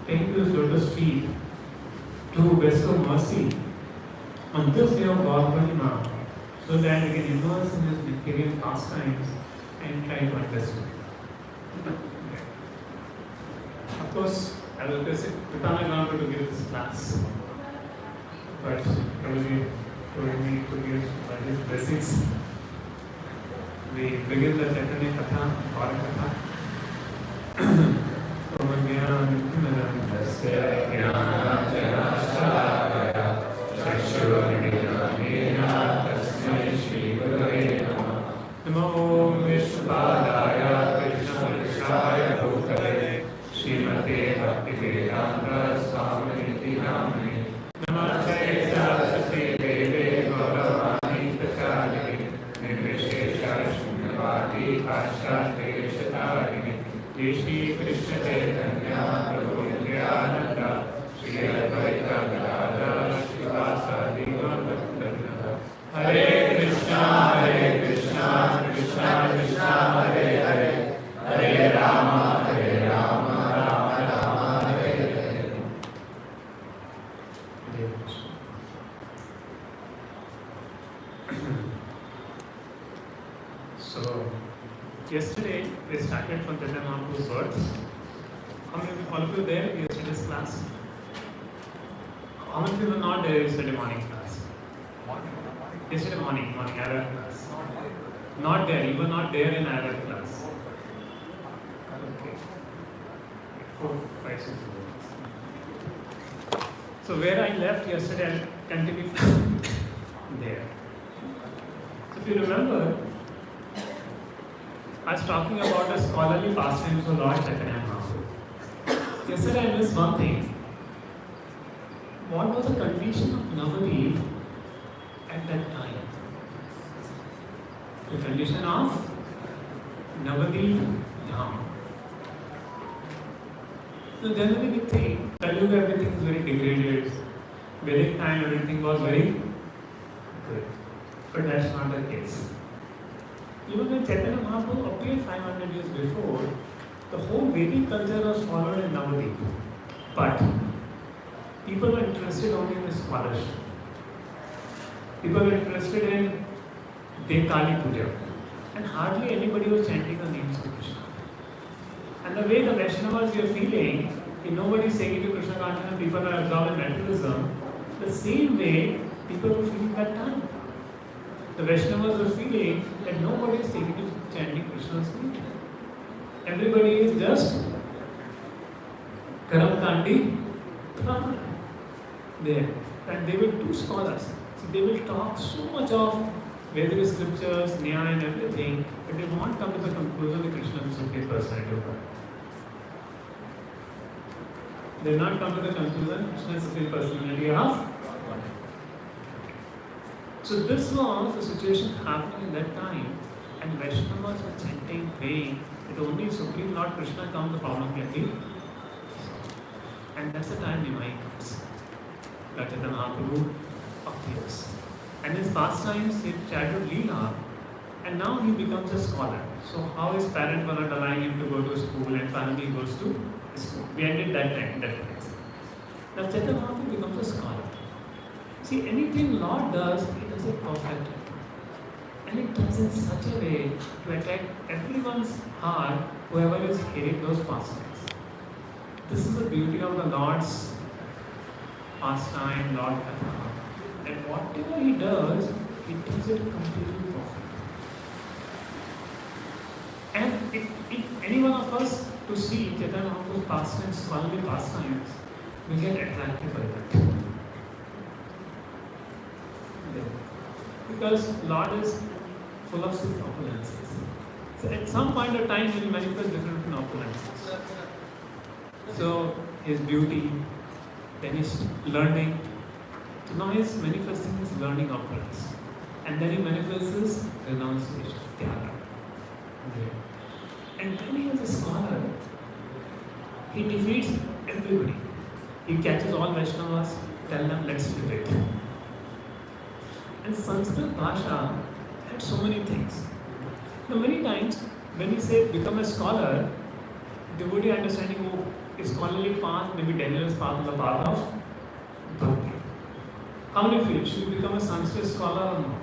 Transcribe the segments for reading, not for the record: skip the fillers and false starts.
taking his lotus feet to bestow mercy on this day of Gaur Purnima, so that we can immerse in his material pastimes and try to understand. Of course, I was preparing now to give this class, but Prabhu told me to give his blessings. We begin the Chaitanya Katha, Gaur Katha. Namo Vishwadaya Krishna Vishaya Bhutale Srimate Bhaktivedanta Swami Namani Namaste Saraswati Deve Gauravani Prachari Nirvishesha Shunyavadi Pashtati Shatari Shri Krishna Chaitanya Prabhu Nityananda Shri Advaita Gadadhara Srivasadi Gaurabhaktavrinda Hare Krishna Krishna Krishna Hare Hare Hare Rama Rama Rama Hare Hare. So, yesterday we started from Chaitanya Mahaprabhu's birth. How many all of you there in yesterday's class? How many of you were not there yesterday morning class? Yesterday morning Arab class. Not there, you were not there in Arab class. Okay. 4, 5, 6. So where I left yesterday, I'll continue there. So if you remember, I was talking about the scholarly pastimes of Lord Chaitanya Mahaprabhu. Yesterday I missed one thing. What was the condition of Navadip at that time? The condition of Navadip Dham. So generally we think Kaliyuga everything is very degraded. Vedic time everything was very good. But that's not the case. Even when Chaitanya Mahaprabhu appeared 500 years before, the whole Vedic culture was followed in Navadip. But people were interested only in the scholarship. People were interested in Dekali Puja. And hardly anybody was chanting the names of Krishna. And the way the Vaishnavas were feeling, nobody is saying to Krishna consciousness and people are absorbed in materialism, the same way people were feeling that time. The Vaishnavas were feeling that nobody is taking to chanting Krishna's name. Everybody is just Karam Kandi Brahmana. There. And they were two scholars. So they will talk so much of Vedic scriptures, Nyaya and everything, but they won't come to the conclusion that Krishna is the supreme personality of God. They will not come to the conclusion Krishna is the supreme personality of God. So this was the situation happening in that time, and Vaishnavas were chanting, praying that only Supreme Lord Krishna comes, the problem can be. And that's the time Nimai comes. Chaitanya Mahaprabhu appears. And in his pastimes, he childhood Leela, and now he becomes a scholar. So how his parents were not allowing him to go to school, and finally he goes to school. We ended that time, that place. Now Chaitanya Mahaprabhu becomes a scholar. See, anything Lord does, He does it perfectly. And it does in such a way to attract everyone's heart, whoever is hearing those pastimes. This is the beauty of the Lord's pastime, Lord Katha. And whatever He does it completely perfect. And if any one of us to see Chaitanya Mahaprabhu's pastimes, scholarly pastimes, we get attracted by that. Because Lord is full of such opulences. So at some point of time He will manifest different opulences. So His beauty, then His learning. So now He is manifesting His learning opulence. And then He manifests His renunciation, Tyaga. And when He is a scholar, He defeats everybody. He catches all Vaishnavas, tell them, let's debate. And Sanskrit Bhasha had so many things. Now many times when we say become a scholar, devotee understanding, oh, scholarly path, maybe Daniel's path, on the path of bhakti. How many feel? Should you become a Sanskrit scholar or not?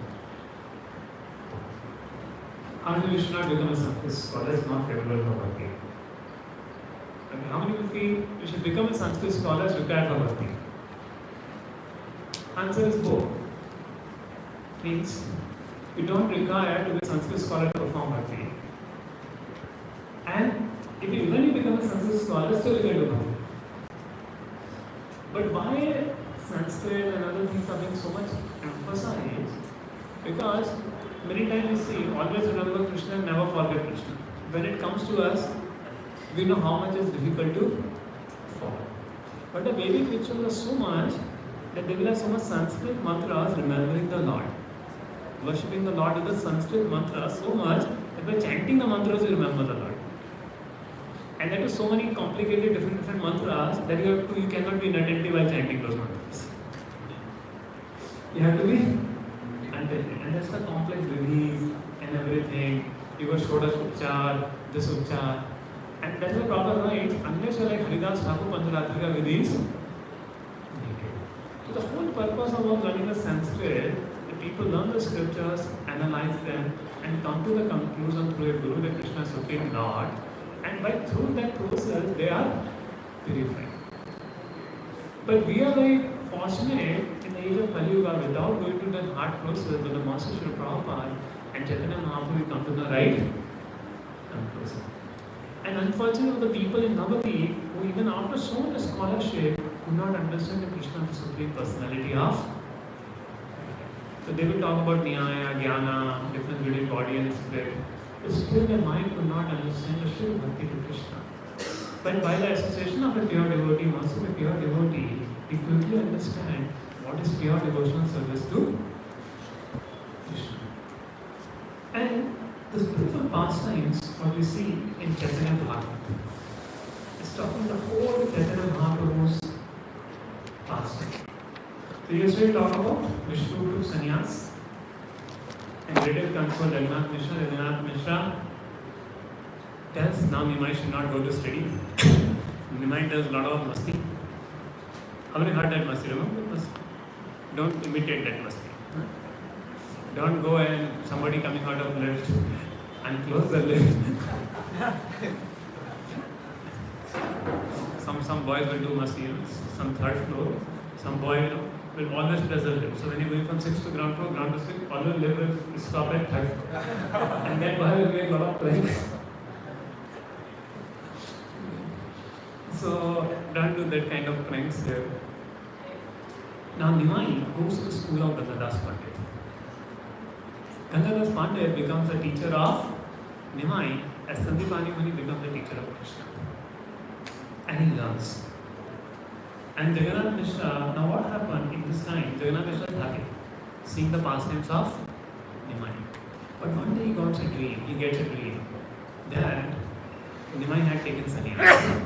How many should not become a Sanskrit scholar? It's not favorable for bhakti. Okay, how many feel you should become a Sanskrit scholar is required for bhakti? Answer is both. Means you don't require to be a Sanskrit scholar to perform bhakti. And if you even become a Sanskrit scholar, still you can do bhakti. But why Sanskrit and other things are being so much emphasized? Because many times we see, always remember Krishna, never forget Krishna. When it comes to us, we know how much is difficult to follow. But the Vedic rituals are so much that they will have so much Sanskrit mantras remembering the Lord. Worshipping the Lord with the Sanskrit mantra so much that by chanting the mantras you remember the Lord. And there are so many complicated different mantras that you cannot be inattentive while chanting those mantras. You have to be attentive. And that's the complex release and everything. You go Shodash Upchar, this Upchar. And that's the proper right. Unless you're like Haridas Thakur Pancharatrika Vidhis. So the whole purpose of learning the Sanskrit, the people learn the scriptures, analyze them, and come to the conclusion through a Guru that Krishna is Supreme Lord. And through that process, they are purified. But we are very fortunate in the age of Kali Yuga without going to that hard process, but the Master Srila Prabhupada and Chaitanya Mahaprabhu come to the right conclusion. And unfortunately, the people in Navadvip who even after so much scholarship could not understand the Krishna, the Supreme Personality of. So they will talk about Nyaya, Jnana, difference between body and spirit. But still their mind could not understand the Sri Bhakti to Krishna. But by the association of a pure devotee, once a pure devotee, we quickly understand what is pure devotional service to Krishna. And the spiritual pastimes, what we see in Chaitanya Bhagavata, is talking the whole Chaitanya Mahaprabhu's pastime. So yesterday we talked about Vishnu to Sannyas. And later comes for Jagannath Mishra. Jagannath Mishra tells now Nimai should not go to study. Nimai does a lot of masti. How many heard that masti? Remember that masti? Don't imitate that masti. Don't go and somebody coming out of lift and close the lift. Some boys will do masti, some third floor. Some boy will always press the lift. So when you're going from 6th to ground to 6th, always lift will stop at 3rd floor. And that boy will make a lot of pranks. So don't do that kind of pranks here. Now Nimai goes to the school of Gangadas Pandit. Gangadas Pandit becomes a teacher of Nimai as Sandipani Muni becomes the teacher of Krishna. And he learns. And Jagannath Mishra, now what happened in this time? Jagannath Mishra is happy, seeing the pastimes of Nimai. But one day he gets a dream that Nimai had taken sannyas.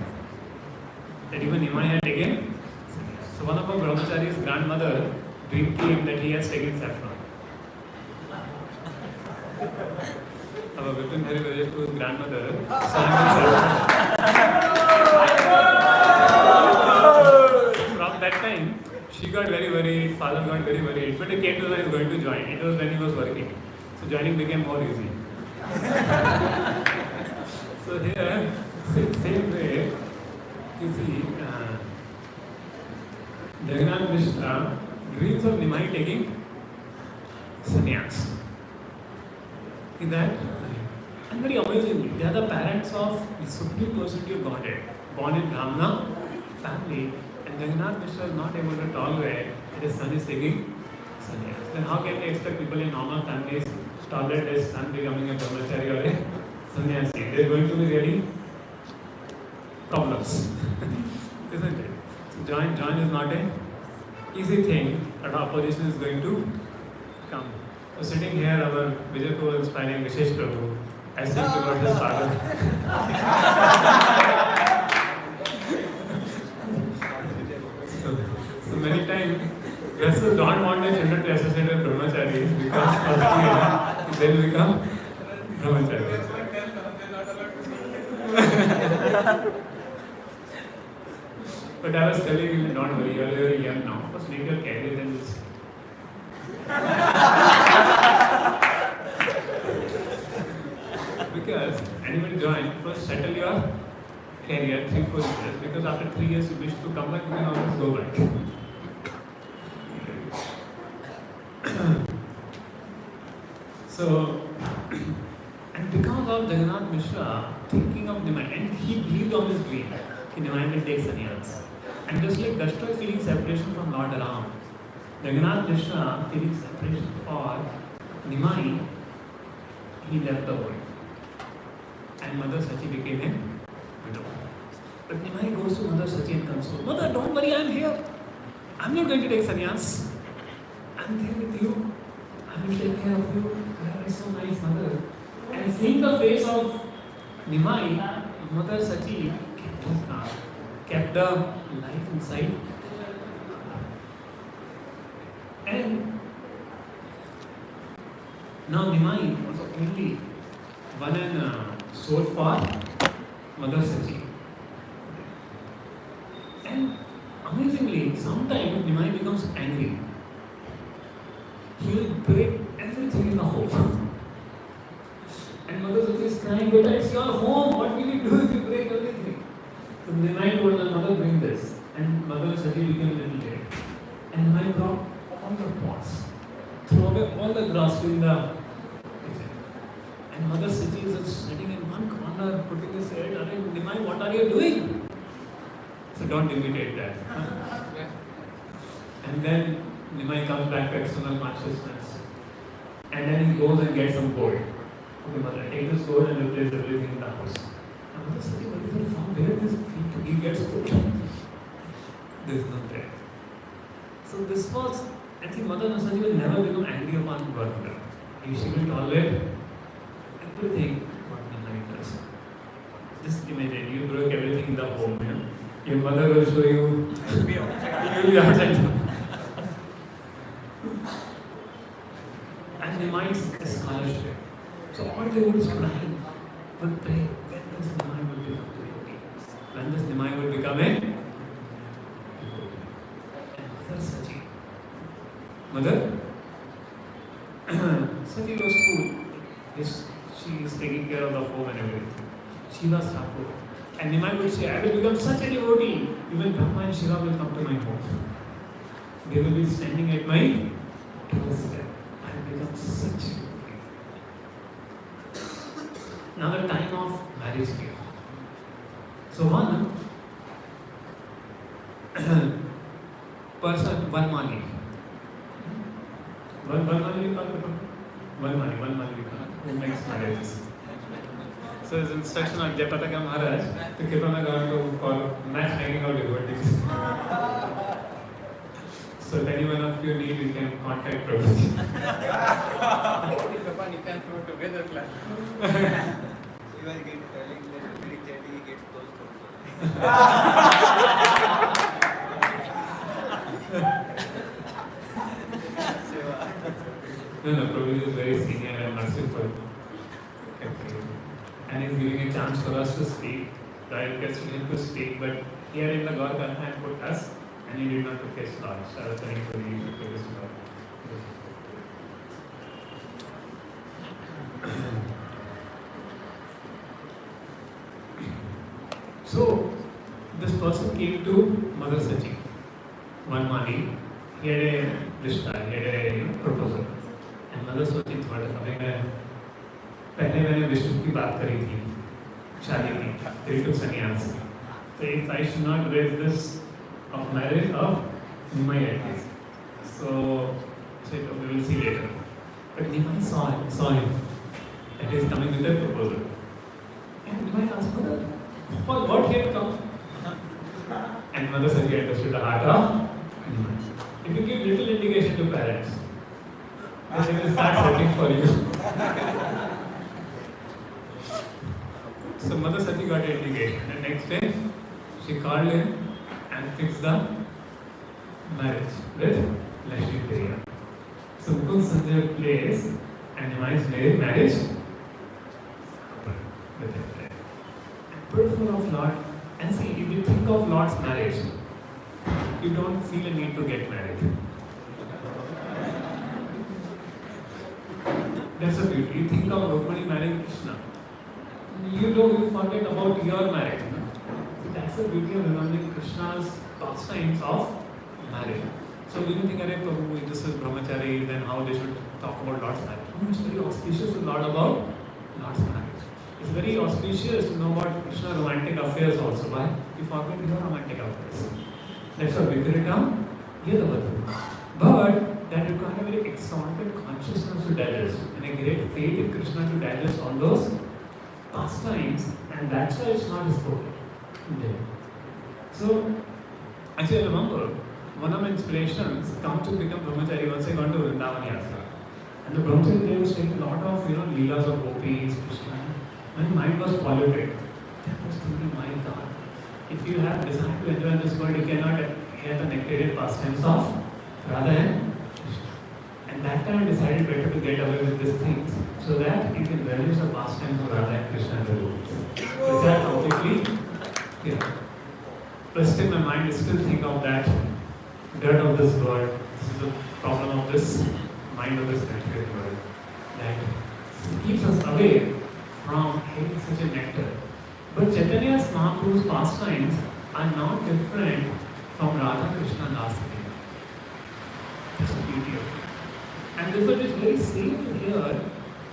That even Nimai had taken sannyas. So one of our brahmachari's grandmother dreamed came that he has taken saffron. Our Vipin Hari Vajayapur's grandmother saw him in saffron. From that time, she got very worried, father got very worried, but he came to know he was going to join. It was when he was working. So joining became more easy. So here, same way, you see, Jagannath Mishra dreams of Nimai taking sannyas. See that? And very amazingly, they are the parents of the Supreme Personality of Godhead, born in Brahmana family. And Jagannath Mishra is not able to tolerate that his son is taking sannyas. Then how can they expect people in normal families to tolerate their son becoming a brahmachari or a sannyasi? They are going to be really problems. Isn't it? So join is not an easy thing, but opposition is going to come. So sitting here, our Vijayapur is inspiring Vishesh Prabhu, as if about his father. So many times, Vesu don't want their children to associate with brahmacharis because they will become brahmacharis. But I was telling you, don't worry, you are very young now. First make your career, then we'll see. Because anyone join, first settle your career 3-4 years. Because after 3 years you wish to come back, you can always go back. So, and because of Jagannath Mishra thinking of Nimai, and he believed on his dream, he Nimai will take sannyas. And just like Dashta feeling separation from Lord Ram, Jagannath Mishra feeling separation for Nimai, he left the world. And Mother Sachi became a widow. But Nimai goes to Mother Sachi and consoles, Mother, don't worry, I am here. I am not going to take sannyas. I am there with you. I will take care of you. You are so nice, Mother. And seeing the face of Nimai, Mother Sachi kept the life inside. And now Nimai was only one and soul for Mother Sachi. And amazingly, sometimes Nimai becomes angry. He will break everything in the home. And Mother Sachi is crying, Beta, it's your home. What will you do if you break everything? So Nimai told her, Mother, bring this. And Mother Sachi became a little late. And Nimai brought all the pots, threw away all the grass in the kitchen. And Mother Sachi is just sitting in one corner, putting his head, Nimai, what are you doing? So don't imitate that. And then Nimai comes back to external consciousness. And then he goes and gets some gold. Okay, Mother, take this gold and replace everything in the house. And Mother Sachi, from where this he gets gold? There is no there. So this was, I think Mother Sachi will never become angry upon Gaur. She will tolerate everything what Nimai does. Just imagine, you broke everything in the home. You know? Your mother will show you, you will be outside. And Nimai's scholarship. So all they would is crying, but pray, when does Nimai will become a devotee? When does Nimai will become a devotee? And Mother Sachi. Mother? Sachi goes to, she is taking care of the home and everything. She was Thakur. And Nimai would say, I will become such a devotee. Even Brahma and Shiva will come to my home. They will be standing at my doorstep. I will become such a devotee. Now the time of marriage came. So one person, one mali. One mali who makes marriages. So his instruction of Jayapataka Maharaj to keep on going for matchmaking of devotees. So if any one of you need, you can contact Prabhu. You can throw together class. You are getting telling that very chatty gets close to. No, Prabhu is very senior and merciful. And he's giving a chance for us to speak. So I requested him to speak, but here in the Gaur Katha and put us, and he did not take his slot. So I was telling to the previous slot. So this person came to Mother Sachi, one mali. He had a lista, he had a proposal. And Mother Sachi thought, पहले मैंने विष्णु की बात करी थी शादी में फिर to संन्यास तो if I should not raise this of marriage of Nimai at least so we will see later but Nimai saw him and he is coming with a proposal and Nimai asked Mother for what he had come and Mother Sachi understood the heart of Nimai. If you give little indication to parents they will start searching for you. So Mother Sachi got an indication. The next day, she called him and fixed the marriage with Lakshmi Priya. So Mukund Sanjay place and Nimai's marriage with him. And beautiful of Lord. And see, if you think of Lord's marriage, you don't feel a need to get married. That's the beauty. You think of Rukmani marrying Krishna. You forget about your marriage. So that's the beauty of remembering Krishna's pastimes of marriage. So when you think, Prabhu, this is brahmachari, then how they should talk about Lord's marriage. It's very auspicious to learn about Lord's marriage. It's very auspicious to know about Krishna romantic affairs also. Why? You forget your romantic affairs. That's why we put it down. But that requires a very exalted consciousness to digest and a great faith in Krishna to digest all those pastimes, and that's why it's not spoken. So, actually, I remember one of my inspirations come to become brahmachari once I got to Vrindavan Yatra. And the brahmachari they was taking a lot of leelas of gopis, Krishna. My mind was polluted. Then I was thinking, my God, if you have desire to enjoy this world, you cannot hear the nectarian pastimes of Radha and Krishna. And that time I decided better to get away with these things so that you can relish the pastimes of Radha and Krishna and the gopis. Which are completely, but still my mind is still think of that dirt of this world. This is the problem of this mind of this nectarian world. That keeps us away from having such a nectar. But Chaitanya's Mahaprabhu's pastimes are not different from Radha Krishna Last Leela. That's the beauty of it. And therefore it is very safe to hear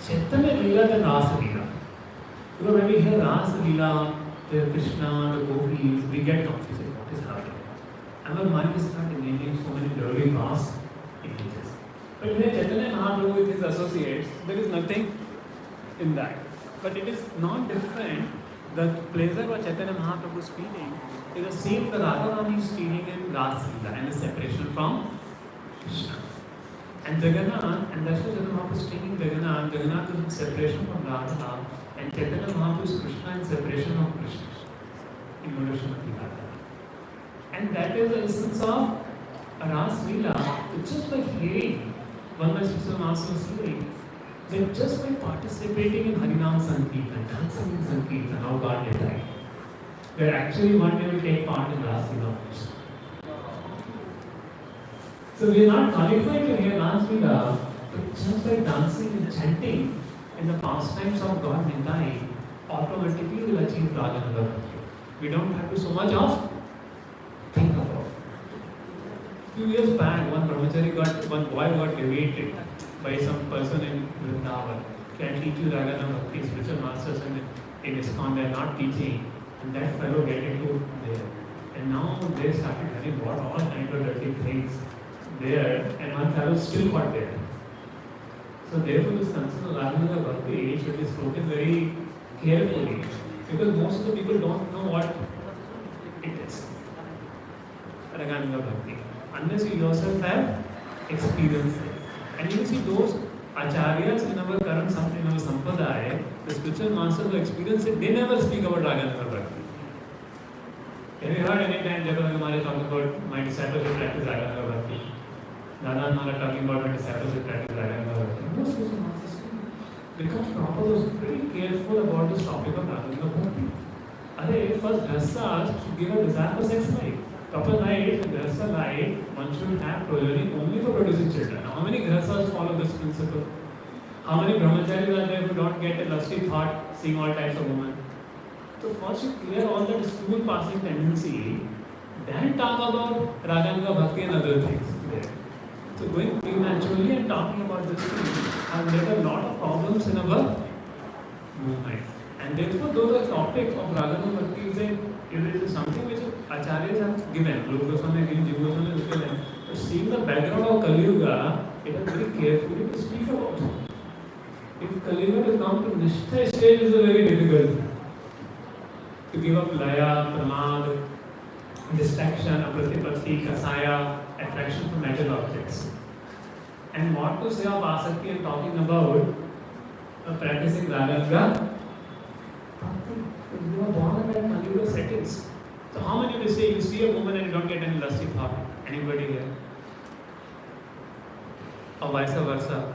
Chaitanya Leela than Rasa Leela. Because when we hear Rasa Leela, the Krishna, the gopis, we get confused. What is happening? And our mind is not engaging so many dirty past images. But when Chaitanya Mahaprabhu with his associates, there is nothing in that. But it is not different. The pleasure what Chaitanya Mahaprabhu is feeling is the same that Radharani is feeling in Rasa Leela and the separation from Krishna. And Jagannath, and that's why Chaitanya Mahaprabhu is taking Jagannath. Jagannath is in separation from Radha, and Chaitanya Mahaprabhu is Krishna in separation from Krishna. In Murashamati Radha. And that is the essence of Rasa Leela. Just by hearing, one by Sri Master was saying, that just by participating in Harinam Sankirtan, dancing in Sankirtan, how God did that. Where actually one day we take part in Rasa Leela. So we are not qualified to hear Rasa Leela, but just by dancing and chanting in the pastimes of God Nindai, automatically we will achieve Rajananda. We don't have to so much of think about. Few years back, one boy got debated by some person in Vrindavan. Can teach you Ragana Bhakti, spiritual masters in ISKCON, they are not teaching. And that fellow get into there. And now they started having bought all kinds of dirty things there, and one fellow still got there. So therefore this concept of Ragana Bhakti should be spoken very carefully, because most of the people don't know what it is. Ragana Bhakti. Unless you yourself have experienced it. And you see those acharyas in our current in our sampradaya, the spiritual masters who experience it, they never speak about Ragana Bhakti. Have you heard any time Jagannath Maharaj talking about my disciples who practice Ragana Bhakti? Nana Maharaj talking about my disciples who practice Ragana Bhakti. No spiritual masters speak. Because Prabhupada was very careful about this topic of Ragana Bhakti. First Grihasthas should give a desire for sex life. Couple life, Grihastha life, one should have progeny only for producing children. How many Grihasthas follow this principle? How many brahmacharis are there who don't get a lusty thought seeing all types of women? So first you clear all that school passing tendency, then talk about Raganga Bhakti and other things there. So going prematurely and talking about this thing have led a lot of problems in our movement. And therefore those are topics of Raganga Bhakti is something which acharyas have given. Rupa Goswami has given, Jiva Goswami has given. But seeing the background of Kali Yuga, it is very carefully to speak about it. If Kali Yuga has come to Nishtha stage, is a very difficult thing. To give up Laya, Pramad, distraction, Apratipatti, Kasaya, attraction for material objects. And what to say of Asakti and talking about practicing Raganga? You are born at Kali Yuga settings. So how many will say you see a woman and you don't get any lusty thought? Anybody here? Or vice versa?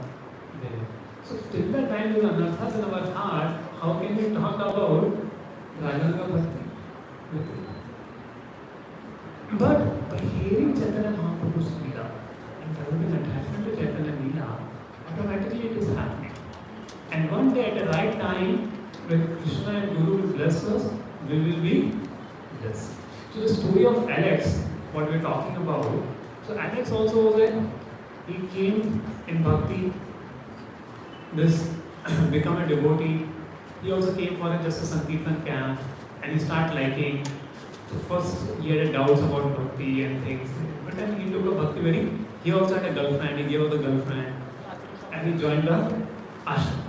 There. So till the time there are anarthas in our heart, how can we talk about Raganga Bhakti? But by hearing Chaitanya Mahaprabhu's Leela and developing attachment to Chaitanya Leela, automatically it is happening. And one day at the right time, when Krishna and Guru will bless us, we will be blessed. So the story of Alex, what we are talking about, so Alex also was he came in bhakti, this become a devotee. He also came for just a Sankirtan camp and he started liking. So first he had doubts about bhakti and things, but then he took a bhakti he also had a girlfriend, he gave her the girlfriend and he joined the ashram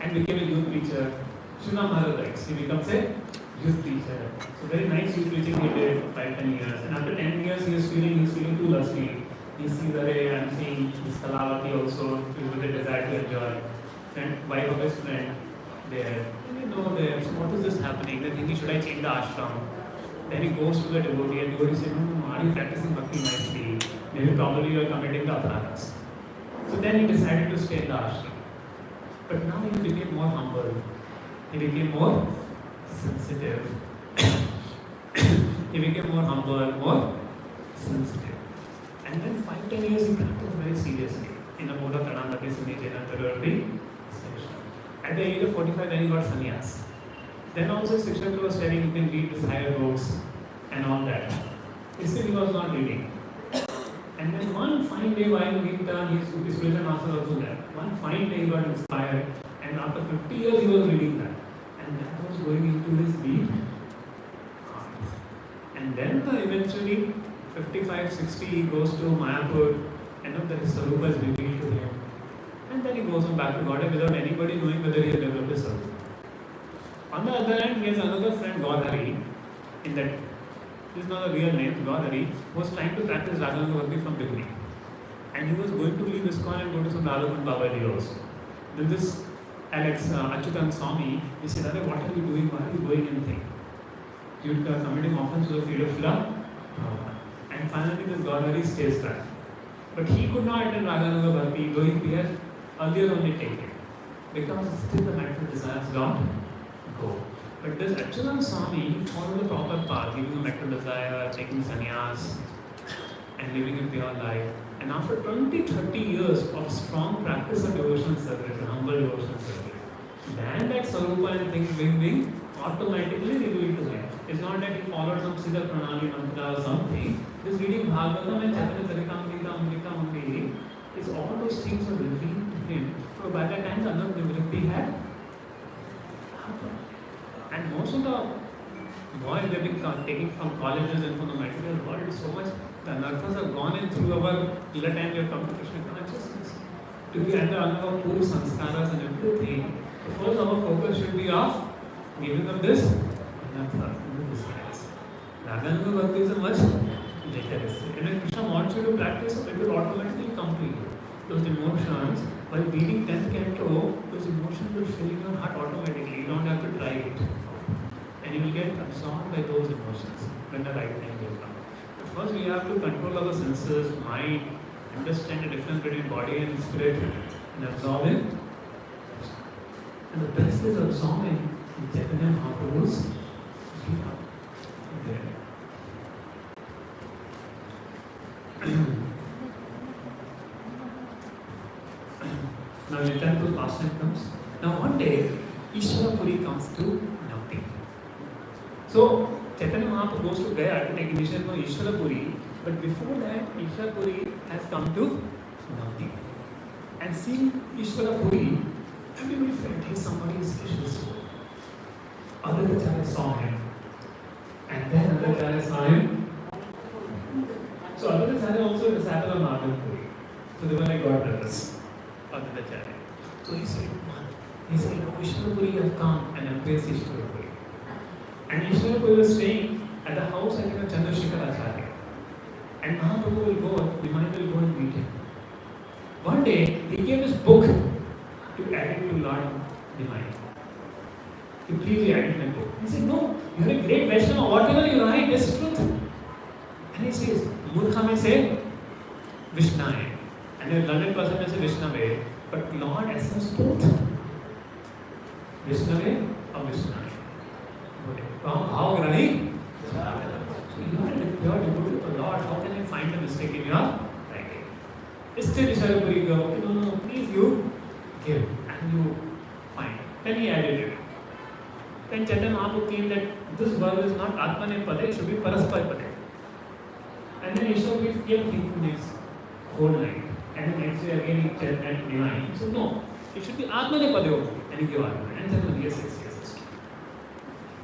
and became a youth preacher. Shuna Maharaj writes, he becomes a youth preacher. So very nice youth preaching he did for 5-10 years. And after 10 years he's feeling too lusty. He sees I'm seeing this Kalavati also with a desire to enjoy. And wife of his friend there. And you know there, so what is this happening? They're thinking, should I change the ashram? Then he goes to the devotee and devotee says, no, are you practicing bhakti nicely? Maybe probably you are committing the aparadhas. So then he decided to stay in the ashram. But now he became more humble. He became more sensitive. He became more humble, more sensitive. And then 5-10 years he practiced very seriously in a mode of Tanandati Sunijana. At the age of 45, then he got sannyas. Then also Shiksha Guru was telling you can read these higher books and all that. Still he was not reading. And then one fine day while being done, his spiritual master also there. One fine day he got inspired, and after 50 years he was reading that. And that was going into his deep heart. And then eventually, 55, 60, he goes to Mayapur, and then his Sarupa is revealed to him. And then he goes on back to Godhead without anybody knowing whether he has developed his Sarupa. On the other hand, he has another friend, Gaur, in that. This is not a real name, Gaur, who was trying to practice Raganuga Bhakti from beginning. And he was going to leave ISKCON and go to some Radhakund Babaji also. Then this Alex, Achyutan Swami, he said, what are you doing? Why are you going anything? You are committing offense to the feet of Srila. And finally this Gaur stays back. But he could not attend Raganuga Bhakti, though he had earlier only taken. Because still the material desires don't go. But this Achyutan Swami followed the proper path, giving a material desire, taking sannyas, and living a pure life. And after 20-30 years of strong practice of devotional service, humble devotional service, then that Sarupa and things being automatically revealed to him. It's not that he followed some Siddha Pranali mantra or something. This reading Bhagavatam and Chaitanya Charitamrita, Amrita Mundiri, is all those things are revealed to him. So by that time, Anand Nivritti had happened. And most of the boys they've been taking from colleges and from the material world, so much the anarthas have gone in through our lila time we have come to Krishna consciousness. To be under our poor sanskaras and everything, first our focus should be of giving them this anartha, this desires. Raganuga Bhakti is a much later stage. And when Krishna wants you to practice, it will automatically come to you. Those emotions, while reading 10th canto, those emotions will fill in your heart automatically. You don't have to try it. And you will get absorbed by those emotions when the right time will come. But first we have to control our senses, mind, understand the difference between body and spirit, and absorb it. And the best is absorbing the Chaitanya Mahaprabhu's Gita. There. Now we return to past symptoms. Now one day, Ishwarapuri comes to Navadvip. So Chaitanya Mahaprabhu goes to Gaya to take initiation for Ishwarapuri, but before that, Ishwarapuri has come to Navadvip. And seeing Ishwarapuri, everybody felt he's somebody special soul. Advaitacharya saw him. And then Advaitacharya saw him. So Advaitacharya also is a disciple of Madhavpuri. So they were like God brothers. Advaitacharya. So he said, oh, Ishwarapuri have come and embraced Ishwarapuri. And Ishwarapuri was staying at the house, I think, of Chandrasekhar Acharya. And Mahaprabhu will go, Dimani will go and meet him. One day, he gave his book to add it to Lord Dimani. Please add my book. He said, no, you are a great Vaishnava, whatever you write is truth. And he says, Murkha may say, Vishnaya. And a learned person may say Vishnave, but Lord accepts both. Vishnave or Vishnaya. How Grani? So you are a pure devotee find a mistake in your writing. Still Ishwarapuri go, okay, no, please you give and you find. Then he added it. Then Chaitanya Mahaprabhu came that this verb is not Atmane Pade, it should be Paraspar Pade. And then Ishwarapuri kept thinking this whole night. And the next day again he checked at divine. He said, no, it should be Atmane Pade only. And he gave Atmane. And Chaitanya, yes.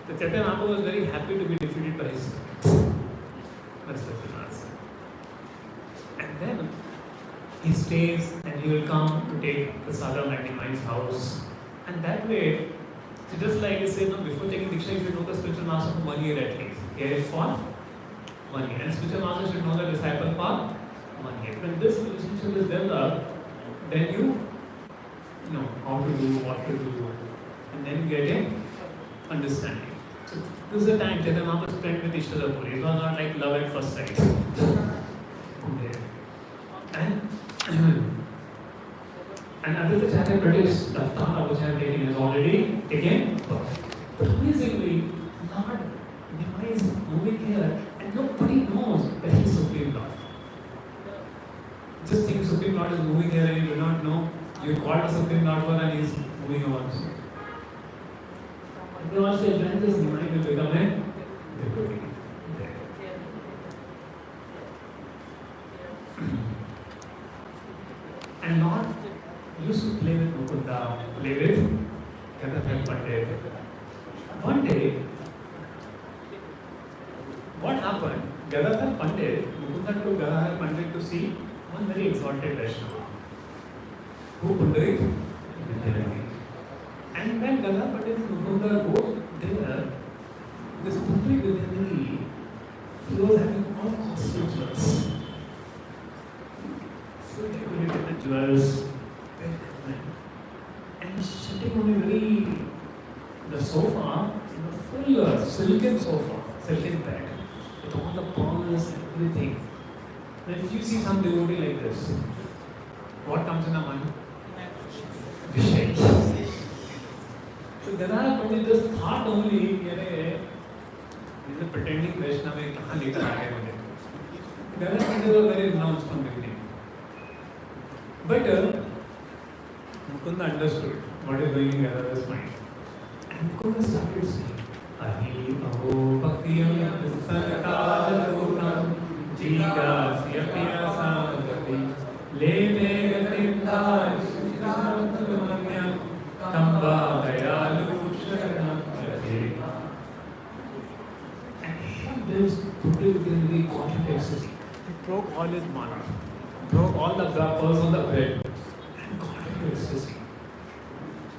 So Chaitanya Mahaprabhu was very happy to be defeated by his students. That's what he asked. And then he stays and he will come to take the sadhana at Dimai's house. And that way, so just like I said, before taking Diksha, you should know the spiritual master for 1 year at least. Here is for 1 year. And spiritual master should know the disciple for 1 year. When this relationship is developed, then you know how to do, what to do, and then you get an understanding. So this is the time Chaitanya Mahaprabhu spent with Ishwarapuri. It was not like love at first sight. Okay. And Aditya Chaitanya British, the avatar which I am taking is already taken. But amazingly, Lord Nima is moving here and nobody knows that he is Supreme Lord. Just think Supreme Lord is moving here and you do not know. You called the Supreme Lord for and he is moving on. And they all say, when this Nima will become a devotee. And Lord used to play with Mukunda, play with Katha Pandit. One day, what happened? Gadadhar Pandit, Mukunda took Gadadhar Pandit to see one very exalted Vaishnava. Who Pundarik? And when Gadadhar Pandit and Mukunda go there, this Pundarik Vidyanidhi, he was having all costly jewels. So decorated with jewels. And sitting on a the sofa, full silken sofa, silken bed, with all the pearls and everything. Now if you see some devotee like this, what comes in the mind? Vishay. So Gadadhar Pandit just thought only, he's a pretending Vaishnava, kahan lekar aa gaya mujhe. Gadadhar Pandit was very renounced from beginning. But Mukunda understood what is going in Gadadhar's mind. And Mukunda started saying, Ahi aho bhaktiyam sankala lokam jiga siyapya samagati leve gatim daj shriramanyam tamba dayalu sharanam jate. And he this Buddha got into ecstasy. He broke all his mana, broke all the pearls on the bed and got into ecstasy.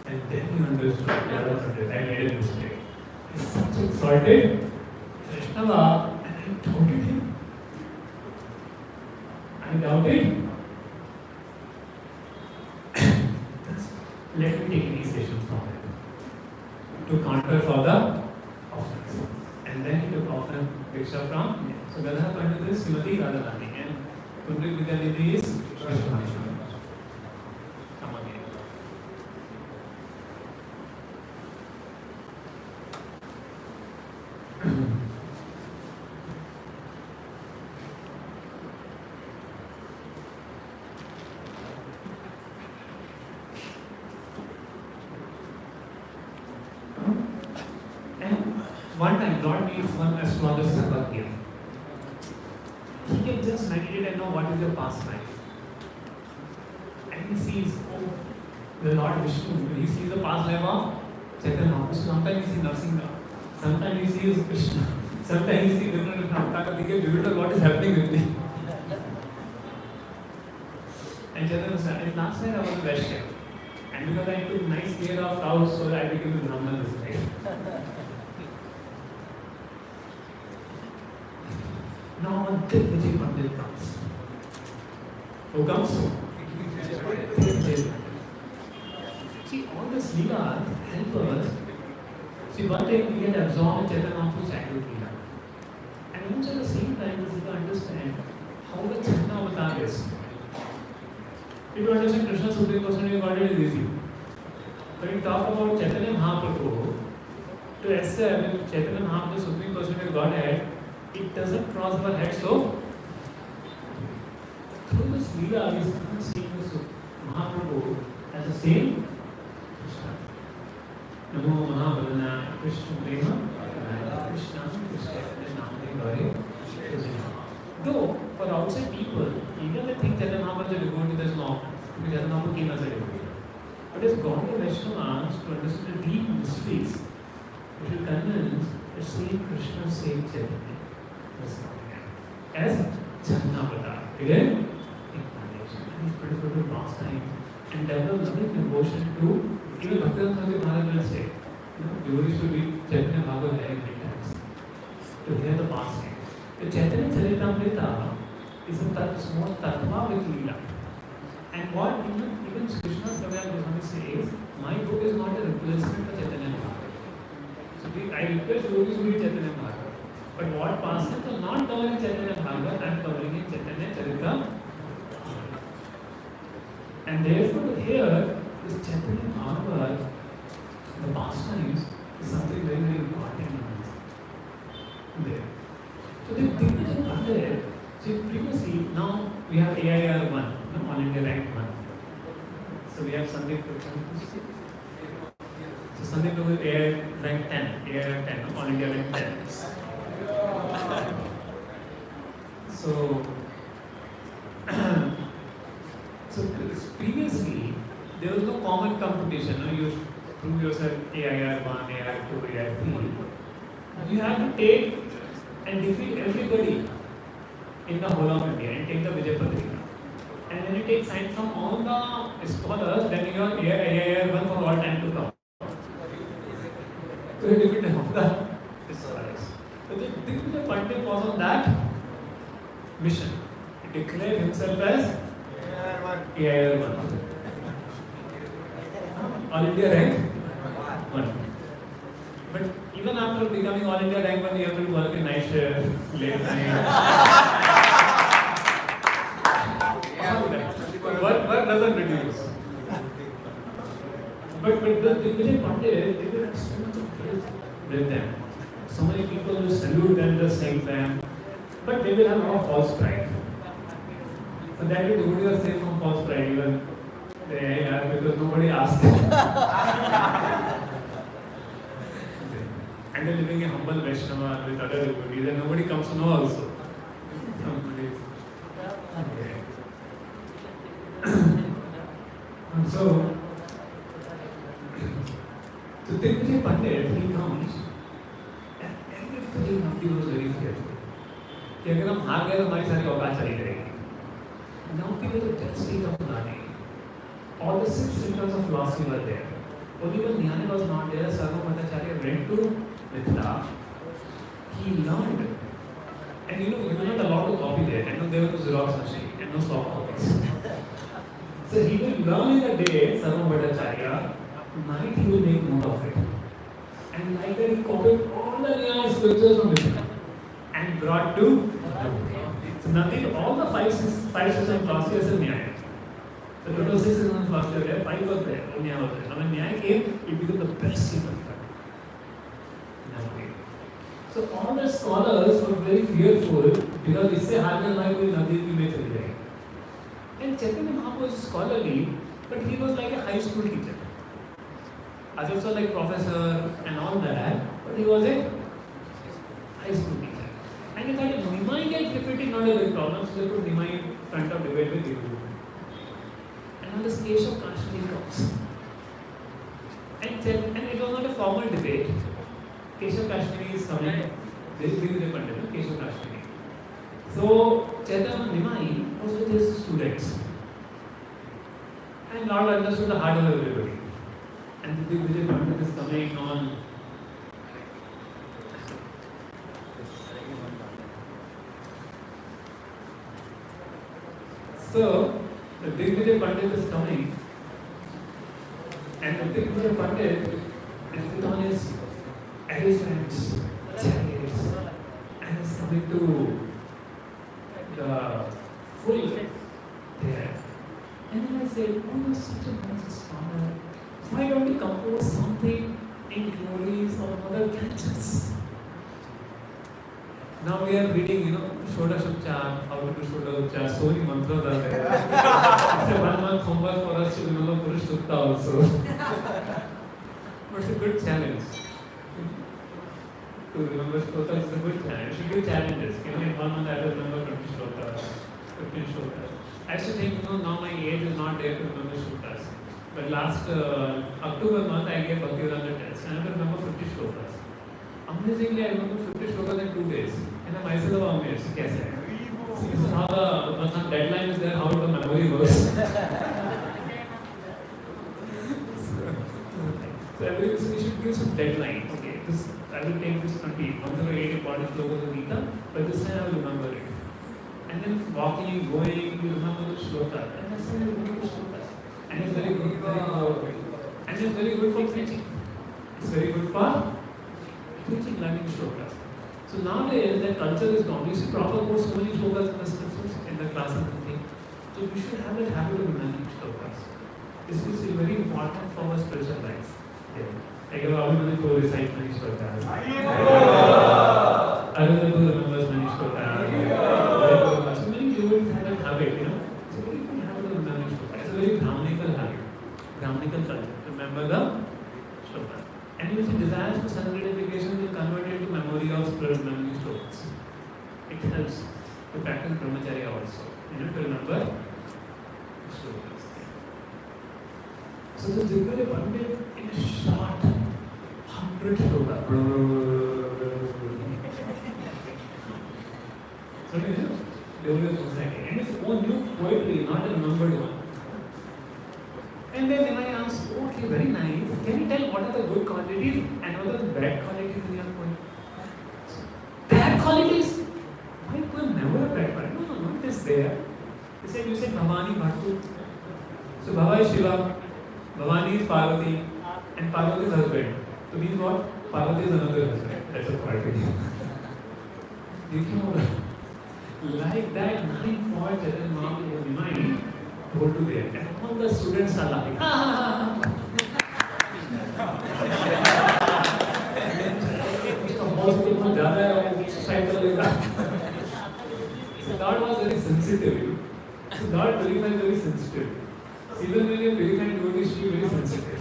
And then he understood that I made a mistake. He's such exalted Vaishnava, and I doubted him. Let me take initiation from him to counter for the offense. And then he took offense Diksha from him. So Gadadhar Pandit is Srimati Radharani and Pundarik Vidyanidhi is Krishna. Come again. And one time, Lord needs one astrologer Sabhagya. He can just meditate and know what is your past life. And he sees, oh, the Lord Vishnu, he sees the past life of Chaitanya Mahaprabhu. Sometimes he sees Narasimha, sometimes he sees Krishna, sometimes he sees different avatars. He gets beautiful what is happening with me. And Chaitanya said, and last night I was a Vaishya. And because I took nice care of cows, so I became a Brahman this time. Now Vijay Pandit comes. Who comes? See, all the Leelas help us. See, one day we get absorbed in Chaitanya Mahaprabhu's childhood Leela. And also at the same time, we need to understand how the Chaitanya avatar is. If you understand Krishna's Supreme Personality of Godhead is easy. But when you talk about Chaitanya Mahaprabhu, to establish Chaitanya Mahaprabhu's Supreme Personality of Godhead, it doesn't cross our head so Leela, we start seeing this Mahaprabhu as the same Krishna. Namo Mahabharana Krishna Prema Krishna Krishna Namade Though for outside people, even they think that Mahabharata is a devotee, there is no offense. Because Mahabharata came as a devotee. But as God and Vaishnavas to understand the deep mysteries, it will convince the same Krishna, same Chaitanya. As Jannavata. Again, incarnation. And these beautiful pastimes and develop loving devotion to even Bhaktivinoda Maharaj will say, devotees should read Chaitanya Bhagavad very many times to hear the pastime. The Chaitanya Charitamrita is a small tattva with Leela. And what even Krishna Savaya Goswami says, my book is not a replacement for Chaitanya Bhagavad. So I request you to read Chaitanya Bhagavad. But what pastimes are not covered in Chaitanya Bhagavad, I am covering in Chaitanya Charitamrita. And therefore here, this Chaitanya Bhagavad, the pastimes, is something very, very important there. So the Dignity Pandit, so previously, now we have AIR 1, All India Rank 1. So we have Sandeep Prabhu. So Sandeep Prabhu is AIR Rank 10, AIR 10, All India Rank 10. So, previously, there was no common competition. You prove yourself AIR 1, AIR 2, AIR 3. You have to take and defeat everybody in the whole of India and take the Vijay Patrika. And when you take signs from all the scholars, then you are AIR 1 for all time to come. So you defeat all the scholars. So the Vijay Pandit was on that mission. He declared himself as AIR 1. All India rank 1. But even after becoming All India rank 1, you have to work in night shift, late night. Work doesn't reduce. But the Vijay Pandit, they will have so much of faith with them. So many people will salute them, just thank them. But they will have a lot of false pride. So that will do you safe from false pride even because nobody asked them. And they're living a humble Vaishnava with other devotees and nobody comes to know also. So Vijay Pandit, he comes and everybody was very fearful. कि अगर हम हार गए तो हमारी सारी औकात चली जाएगी. Now people are just state of learning. All the 6 symptoms of philosophy were there. Only when Jnana was not there, Sarva Bhattacharya went to Mithila. He learned. And you were not allowed to copy there. And there was Xerox machine and no soft copies. So he will learn in a day, Sarva Bhattacharya. Night he will make note of it. And like that he copied all the Nyaya scriptures from Mithila and brought to so nothing, all the five systems philosophy is Nyaya. The total 6 systems philosophy were there, 5 were there, only Nyaya was there. Now when Nyaya came, it became the best system. So all the scholars were very fearful because इससे हार गए कोई नदी में चली जाएगी. And Chaitanya Mahaprabhu was scholarly, but he was like a high school teacher. As also like professor and all that, but he was a high school teacher. And he thought Nimai get defeated not a big problem, so they put Nimai in front of debate with you. And on this case of Kashmir comes. And it was not a formal debate. Keshav Kashmiri is coming. This is the Pandit, Keshav Kashmiri. So Chaitanya Nimai was with his students. And Lord understood the heart of everybody. And the Vijay Pandit is coming on. So the Vijay Pandit is coming. And the Vijay Pandit is put on his elephants, chariots, and is coming to the full there. And then I said, oh, you're such a nice scholar. Why don't you compose something in glories or other catches? Now we are reading, Shoda Shupcha, how to do Shoda Shupcha, so many mantras are there. It's a 1 month homework for us to remember Purush Sukta also. But it's a good challenge. To remember shlokas is a good challenge. You should give challenges. In 1 month I have to remember 20 shlokas, 15 shlokas. I used to think, now my age is not there to remember shlokas. But last October month I gave Bhakti-Vedanta test and I have to remember 50 shlokas. Amazingly, I remember 50 shlokas in 2 days. And I myself am amazed. Kaise? See, this is how the deadline is there, how the memory works. So we should give some deadline. Okay, I will take this 20, 108 important shlokas of Gita, but this time I will remember it. And then walking, going, you remember the shloka. And that's how you remember the shlokas. And it's very good and it's very good for preaching. It's very good for preaching, learning shlokas. So nowadays that culture is gone. You see Prabhu quotes so many shlokas in the classes and things. So we should have that habit of learning shlokas. This is very important for our spiritual life. Like everybody who recites many shlokas. Everybody who remembers many shlokas. So many devotees have that habit, It's a very good habit of learning shlokas. It's a very Brahmanical habit. Brahmanical culture. Remember the shlokas. And if he desires for self-gratification, he will convert it to memory of spiritual memory shlokas. It helps to practice brahmacharya also. To remember shlokas. So the Jigare Pandit in a short 100 shlokas. So and his own new poetry, not a numbered one. And then I asked, okay, very nice. Can you tell what are the good qualities and what are the bad qualities in your poem? Bad qualities? My poem never a bad quality. No, it is there. You said Bhavani Bhattu. So Bhava is Shiva, Bhavani is Parvati, and Parvati is husband. So means what? Parvati is another husband. That's a quality. Like that, 9 faults that is not in your mind. Go to there. And all the students are laughing. So God was very sensitive. So God purifies very sensitive. Even when you are purifying devotee, she is very sensitive.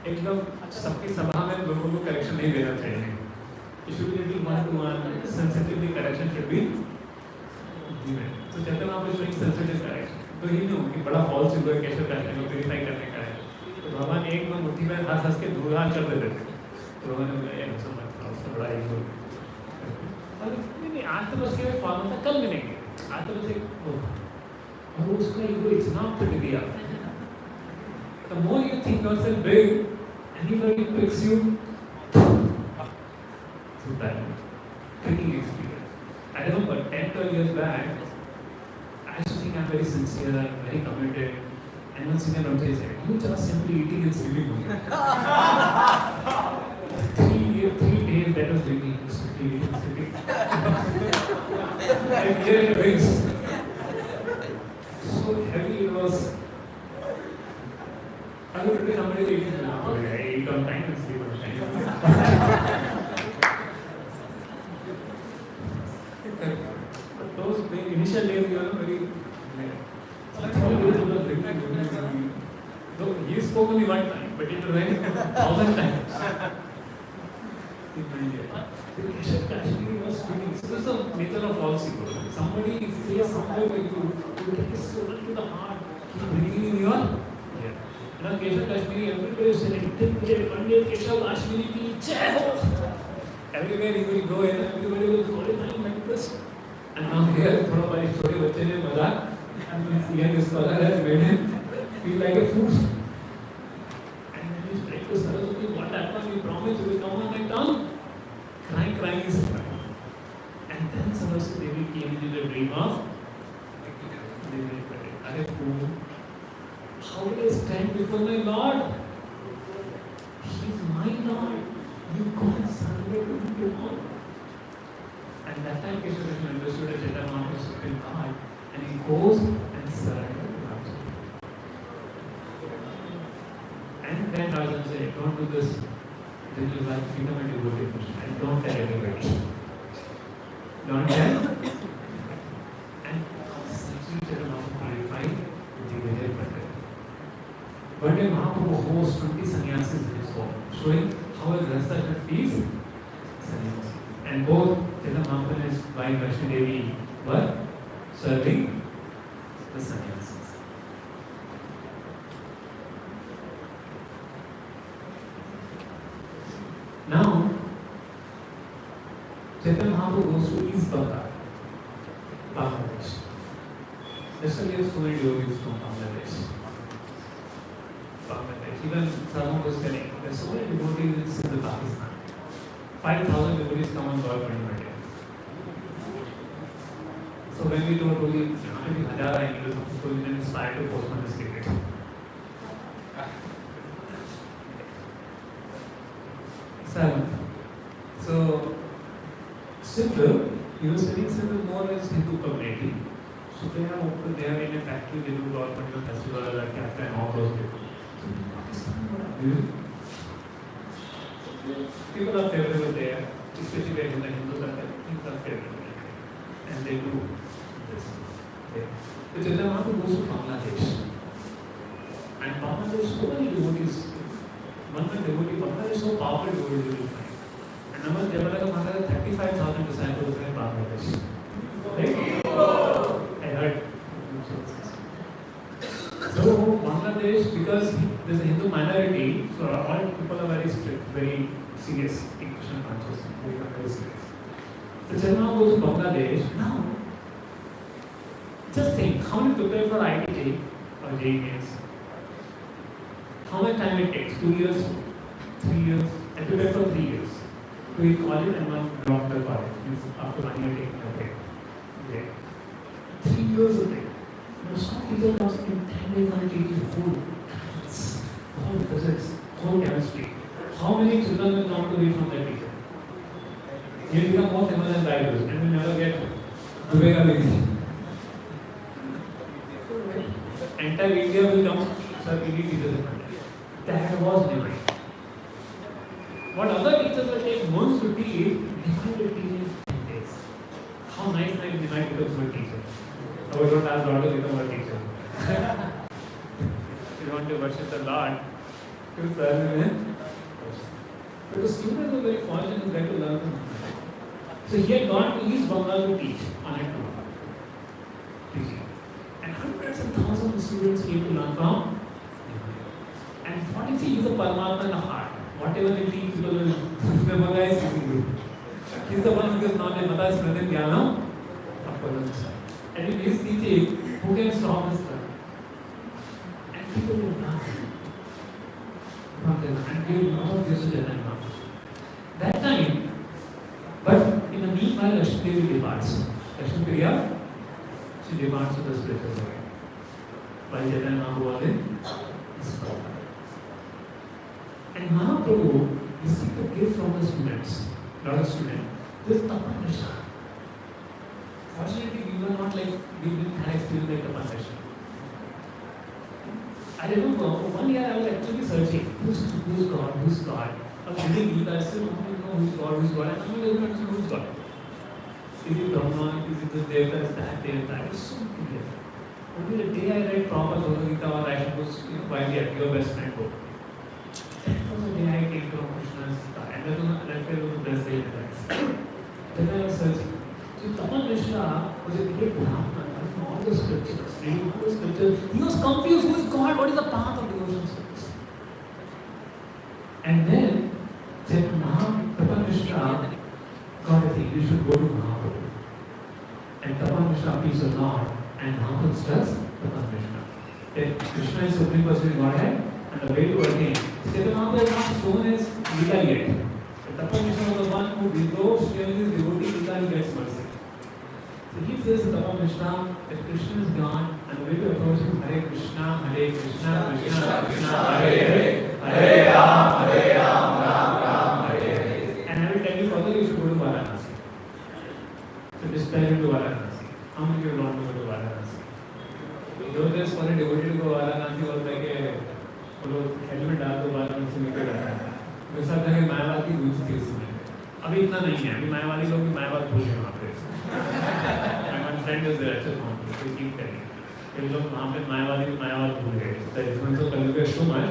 एकदम सबकी सभा में लोगों को correction नहीं देना चाहिए. It should be little one-to-one, sensitively correction should be given. So Chaitanya was showing sensitive correction. तो ही नहीं कि बड़ा फॉल्स हुआ है कैसे करने को प्यूरिफाई करने का है. तो भगवान एक में मुट्ठी में हंस के धूलहार कर देते थे. तो भगवान ने बोला ऐसा मत करो, उससे बड़ा ईगो. और नहीं आज तो बस ये फॉर्म था, कल मिलेंगे. आज तो बस एक और उसका ईगो इतना पिट गया. The more you think yourself big, anybody picks you. So that tricking experience. I remember 10-12 years back, I used to think I'm very sincere, I'm very committed. And one senior Ramsey said, you just simply eating and sleeping. 3 days that was drinking, eating and sleeping. And here it brings. So heavy it was. I would be somebody eating. I eat on time and sleep on time. But those initial days were very. Though he spoke only one time, but it was 1,000 times. Kashmiri was feeling. So this is the nature of false ego. Somebody says something like you take it so much to the heart, keep bringing in your ear. Keshav Kashmiri, everybody is saying, Pandit Keshav Kashmiri ki jai ho. Everywhere he will go and everybody will glorify like this. And now here, from my story, बच्चे ने मजाक, and this scholar has made him feel like a fool. And then he's trying to Saraswati, what happened? You promised you will come on my tongue. Crying is fine. And then Saraswati Devi came into the dream of Devi. Are fool. How will I stand before my Lord? He is my Lord. You can't surrender to him you want. And that time Keshav Krishna understood that Chaitanya Mahaprabhu is supreme God. And he goes and surrenders to Raj. then Rajan said, don't do this. Then you like freedom and devotee Krishna. And don't tell anybody. Beyond that, and essentially Chaitanya Mahaprabhu purified the Vijay Pandit. One day Mahaprabhu hosts 20 sannyasis in his home, showing how a grahastha should feast sannyas. And both Chaitanya Mahaprabhu and his wife Vaishnavi Devi were serving the sannyasis. Now, Chaitanya Mahaprabhu goes to East Bengal, Bangladesh. Yesterday, we have so many devotees from Bangladesh. Even someone was telling, there are so many devotees in Pakistan. 5,000 devotees come on Gaur Pandit. So when we told Prabhu, maybe 1,000 आएंगे तो Prabhu ने inspired to postpone this ticket. So simple, you were studying simple more or less Hindu community. So they are in a factory, they do Gaur Pandit festival, like Katha and all those people. People are favorable there, especially where in the Hindu circle, things are favorable. And they do this. The Chaitanya Mahaprabhu goes to Bangladesh. And Bangladesh, so many devotees, one devotee, Bangladesh is so powerful devotee you will find. And number Devalaka Maharaj 35,000 disciples in Bangladesh. Right? I heard. So Bangladesh, because there's a Hindu minority, so all people are very strict, very serious in Krishna consciousness. Very serious. So Chaitanya goes to Bangladesh. Now, just think, how many prepare for IIT or JEE Mains? How much time it takes? 2 years, 3 years, and prepare for 3 years. To eat college and one drop the college. Means after 1 year taking a break. Okay. 3 years of break. Now some teacher comes in 10 days and teaches whole maths, whole physics, whole chemistry. How many children will come to read from that teacher? You will become more famous than writers and will never get Viveka Devi. Entire India will come, sir, we need teachers in India. That was never. What other teachers will take months to teach, Divine will teach in 10 days. How nice Divine becomes a teacher. No, we don't ask God to become a teacher. If you want to worship the Lord, you serve Him. But the students were very fortunate to get to learn from Him. So he had gone to East Bengal to teach on a tour. Teaching. And hundreds and thousands of students came to learn from him. And 43 is a Paramatma in the heart. Whatever they teach, people will remember is easy. He's the one who gives knowledge, Mata Smritin Jnanam. And if he is teaching, who can stop his son? And people will learn from them. And they will know this is an that time, but in the meanwhile, Lakshmi Devi departs. Lakshmi Priya, she departs to the spiritual world. While Chaitanya Mahaprabhu was in this world. And Mahaprabhu received a gift from the students, lot of students, this Tapan Nisha. Fortunately, we were not like, we didn't have experience like Tapan Nisha. I remember 1 year I was actually searching, who's God, who's God. I was reading Gita, I still don't know who's God, and I'm not able to understand who's God. Is it Brahma, is it the Devata, is that Devata? It was so clear. Only the day I read proper Bhagavad Gita or I was, widely at your best friend book. That was the day I came to Krishna's Gita, and that was the best day in my life. Then I was searching. So Tapan Mishra was a great Brahman, all the scriptures, reading all the scriptures. He was confused, who is God, what is the path of devotion service? And then, Tapan Mishra got a thing, you should go to Mahaprabhu. And Tapan Mishra appears a lot, and Mahaprabhu instructs Tapan Mishra. Then Krishna is Supreme Personality Godhead, and the way to attain. Chaitanya Mahaprabhu is not shown his Gita yet. But Tapan Mishra was the one who, without sharing his devotee Gita, he gets mercy. So he says to Tapan Mishra that Krishna is God, and the way to approach him, Hare Krishna, Krishna Krishna, Hare Hare, Hare Ram, Ram Ram, Hare Hare. And I will tell you further, you should go to Varanasi. So dispatch him to Varanasi. How many of you want to go to Varanasi? Those days for a devotee to go to Varanasi was like a helmet डाल दो वाराणसी में क्या करना है? वैसा कहे मायावाद की गूंज थी उसमें. अभी इतना नहीं है, अभी मायावादी लोग भी मायावाद भूल गए वहाँ पे। My friend is there, अच्छा वहाँ पे, तो keep करेंगे। ये लोग वहाँ पे मायावादी मायावाद भूल गए। तो इसमें तो कल के शुभ है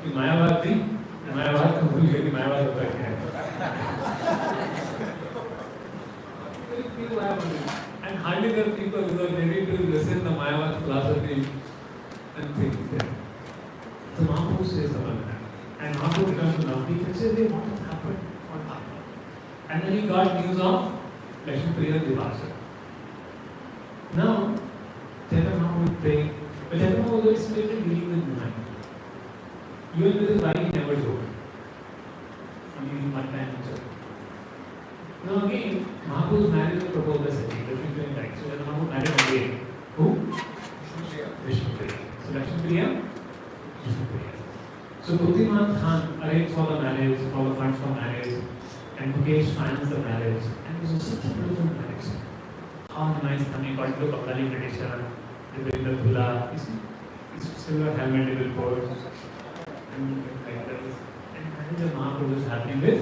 कि मायावाद थी, मायावाद को भूल गए कि मायावाद होता क्या है। And hardly there are people who are ready to listen the Mayavad philosophy and things there. So Mahaprabhu says about that. And Mahaprabhu comes to Navdeep and says, hey, what has happened? What happened? And then he got news of Lakshmipriya Divasa. Now, Chaitanya Mahaprabhu is praying, but Chaitanya Mahaprabhu was very dealing with women. Even with his wife, he never joked. Only one time he joked. Now again, Mahaprabhu's marriage was proposed by Sati. Lakshmipriya died. So Chaitanya Mahaprabhu married again. Who? Vishnupriya. So Lakshmipriya, Vishnupriya. So Buddhiman Khan arranged for the marriage, for the funds for marriage, and Mukesh financed the marriage. And it was such a beautiful marriage. How nice, honey, got to Bengali tradition, they bring the dhula, you see, it's silver helmet they will pour, and like that. And the Mahaprabhu is happening with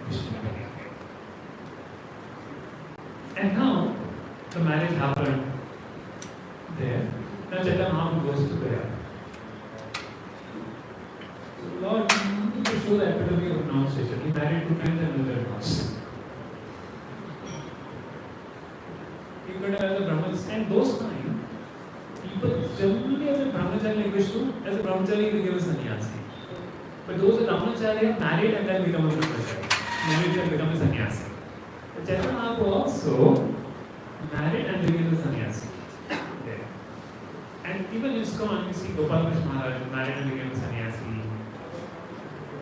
Vishnupriya. And now, the marriage happened there. Now Chaitanya Mahaprabhu goes to there. So Lord, to show the epitome of pronunciation, he married 2 times and another once. He could have as a brahmachari, and those times, people generally as a brahmachari like Vishnu, as a brahmachari they give a sannyasi. But those brahmachari are married and then become a brahmachari. Married and become a sannyasi. But Chaitanya Mahaprabhu also married and became a sannyasi. There. And even in ISKCON, you see Gopal Krishna Maharaj married and became a sannyasi.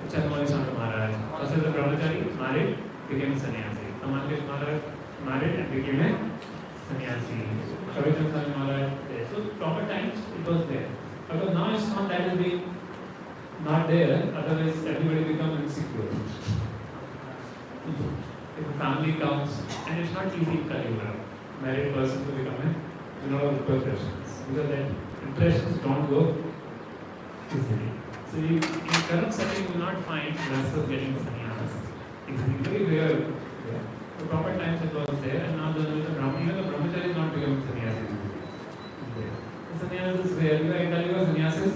Chandramauli Swami Maharaj, also the brahmachari, married, became a sannyasi. Tamankesh Maharaj married and became a sannyasi. Kavichand Swami Maharaj there. So proper times it was there. Because now it's not that is being not there, otherwise everybody becomes insecure. If a family comes, and it's not easy in Kali Yuga, married person to become a, you know, professions. Because that impressions don't go easily. So you, in current setting, you will not find masters getting sannyas. It's very rare. Yeah. The proper times it was there, and now the brahmachari is not becoming sannyasi. The sannyas is rare. You can tell you sannyas is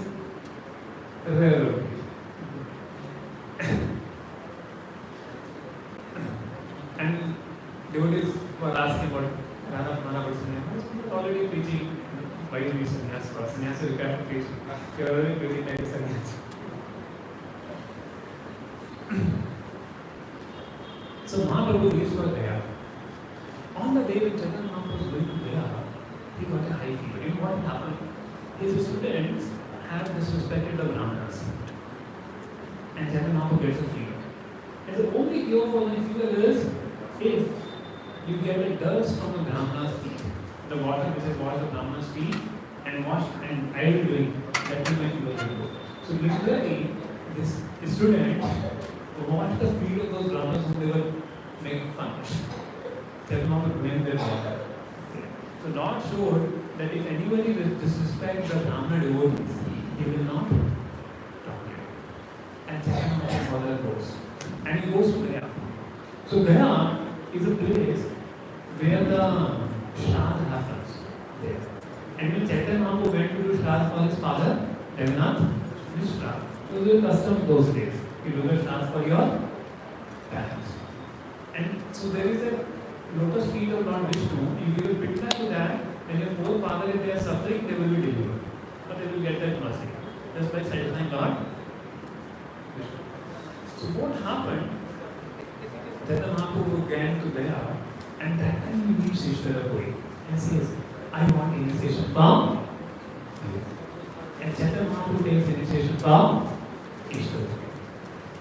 rare. And devotees were asking about Radha Manapur sannyas. He was already preaching why you need sannyas for. Sannyas is required to preach. You are already preaching like a sannyas. So Mahaprabhu leaves for Gaya. On the day when Chaitanya Mahaprabhu was going to Gaya, he got a high fever. You know what happened? His students have disrespected the Brahmanas. And Chaitanya Mahaprabhu gets a fever. And the only cure for the fever is if you get a dust from the Brahmana's feet. The water which has washed the Brahmana's feet and washed and idle drink, that will make fever go. So literally, this student washed the feet of those Brahmanas whom they were making fun of. Chaitanya Mahaprabhu blamed their water. So Lord showed that if anybody disrespects the Brahmana devotees, he will not talk to him. And Chaitanya Mahaprabhu further goes. And he goes to Gaya. So Gaya is a place where the Shraddha happens. There. And when Chaitanya Mahaprabhu went to do Shraddha for his father, Jagannath, his Shraddha. So it was a custom of those days. You do the Shraddha for your parents. And so there is a lotus feet of Lord Vishnu. You give a pitna to that, and your forefather, if they are suffering, they will be delivered. But they will get that mercy. That's by satisfying Lord Vishnu. So what happened? Chaitanya Mahaprabhu began to Gaya, and that time he meets Ishvara Koi and says, I want initiation from you. And Chaitanya Mahaprabhu takes initiation from Ishvara Koi.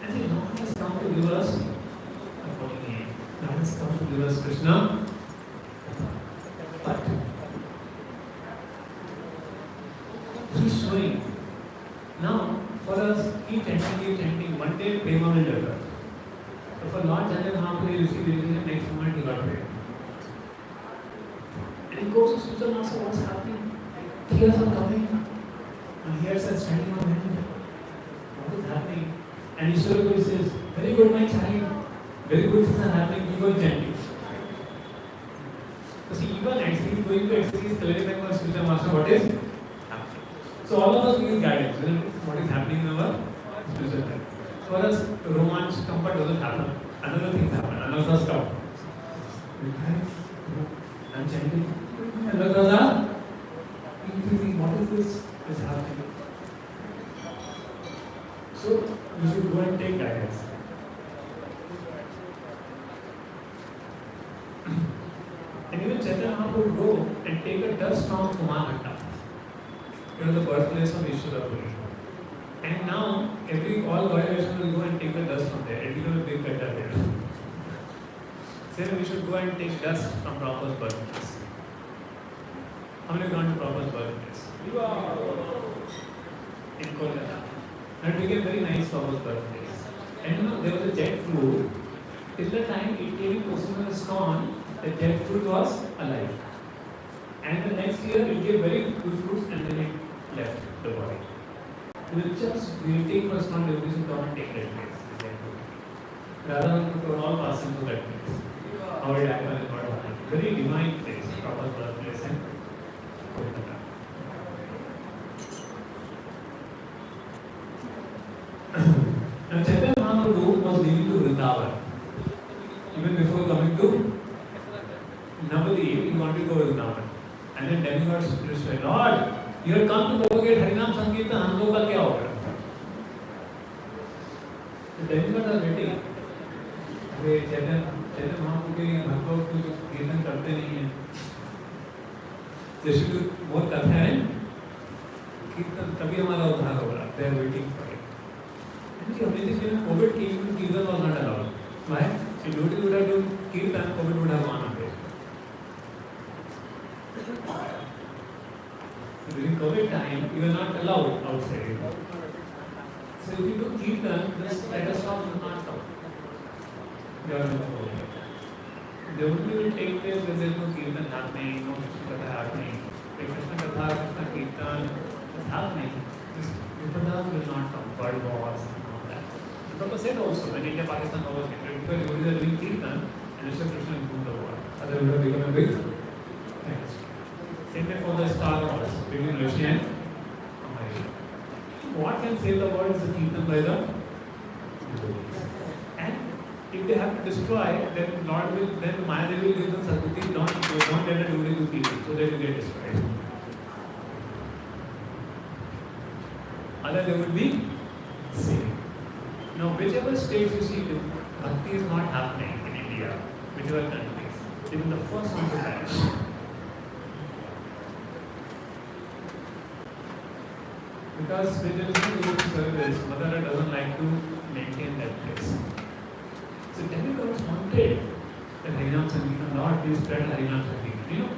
And the Lord has come to give us according to him. Lord has come to give us Krishna. But he's showing. Now, for us, keep chanting. One day, Prema will judge us. So for Lord Chaitanya Mahaprabhu, he received initiation, next moment he got prayed. And he goes to Sutra Master, what's happening? Tears are coming. And hairs are standing on hand. What is happening? And Ishvara Guru says, very good, my child. Very good. going to exercise clarifying for spiritual master what is happening. So all of us need guidance. What is happening in our spiritual life. For us, romance, comfort doesn't happen. Another thing happen. Another stop. I'm chanting. Another increasing. What is this? Is happening. So you should go and take guidance. And even Chaitanya Mahaprabhu would go and take a dust from Kumarghata. It was the birthplace of Ishwarapuri. And now all Gauriya will go and take the dust from there. It becomes a big Katha there. Say we should go and take dust from Prabhupada's birthplace. How many have gone to Prabhupada's birthplace? In Kolkata. And it became very nice Prabhupada's birthplace. And there was a jet fruit. Till the time it came in Kusuma's ISKCON, the jet fruit was alive. And the next year it gave very good fruits and then it left the body. We were just waiting for some devotees to come and take that place. Rather than we were all passing through that place. How it happened is what happened. Very divine place, proper birthplace in Kolkata. Now Chaitanya Mahaprabhu was leaving to Vrindavan. Even before coming to Navadip, he wanted to go to Vrindavan. And then demigods said, Lord, you have come to propagate Harinam Sankirtan, हम लोग का क्या होगा? The demigods are waiting. वे चैतन्य महाप्रभु के भक्तों को कीर्तन करते नहीं हैं. जैसे कि बहुत कथा है, कीर्तन तभी हमारा उद्धार होगा. They are waiting for it. And the amazing thing is, COVID came, kirtan was not allowed. Why? If nobody would have done kirtan, COVID would have gone away. During COVID time, you are not allowed outside. So if you do kirtan, just let us stop will not come. They are not allowed. The only will take place when there is no kirtan happening, no Krishna Katha happening. If Krishna Katha, Krishna Kirtan is happening, this vipadas will not come. Bird wars and all that. The Prabhu said also, when India-Pakistan war was ended, because devotees are doing kirtan, and Mr. Krishna improved the war. Otherwise, it would have become a big catastrophe. Same way for the Star Wars between Russia and America. What can save the world is the kirtan by the devotees. And if they have to destroy, then Maya Devi will give them Sadhuti, don't let the devotee do kirtan, so they will get destroyed. Otherwise they would be saved. Now whichever states you see bhakti is not happening in India, whichever countries, they will be the first one to perish. Because when there is no devotees service, Mother doesn't like to maintain that place. So demigods wanted that Harinam Sankirtan, Lord, please spread Harinam Sankirtan.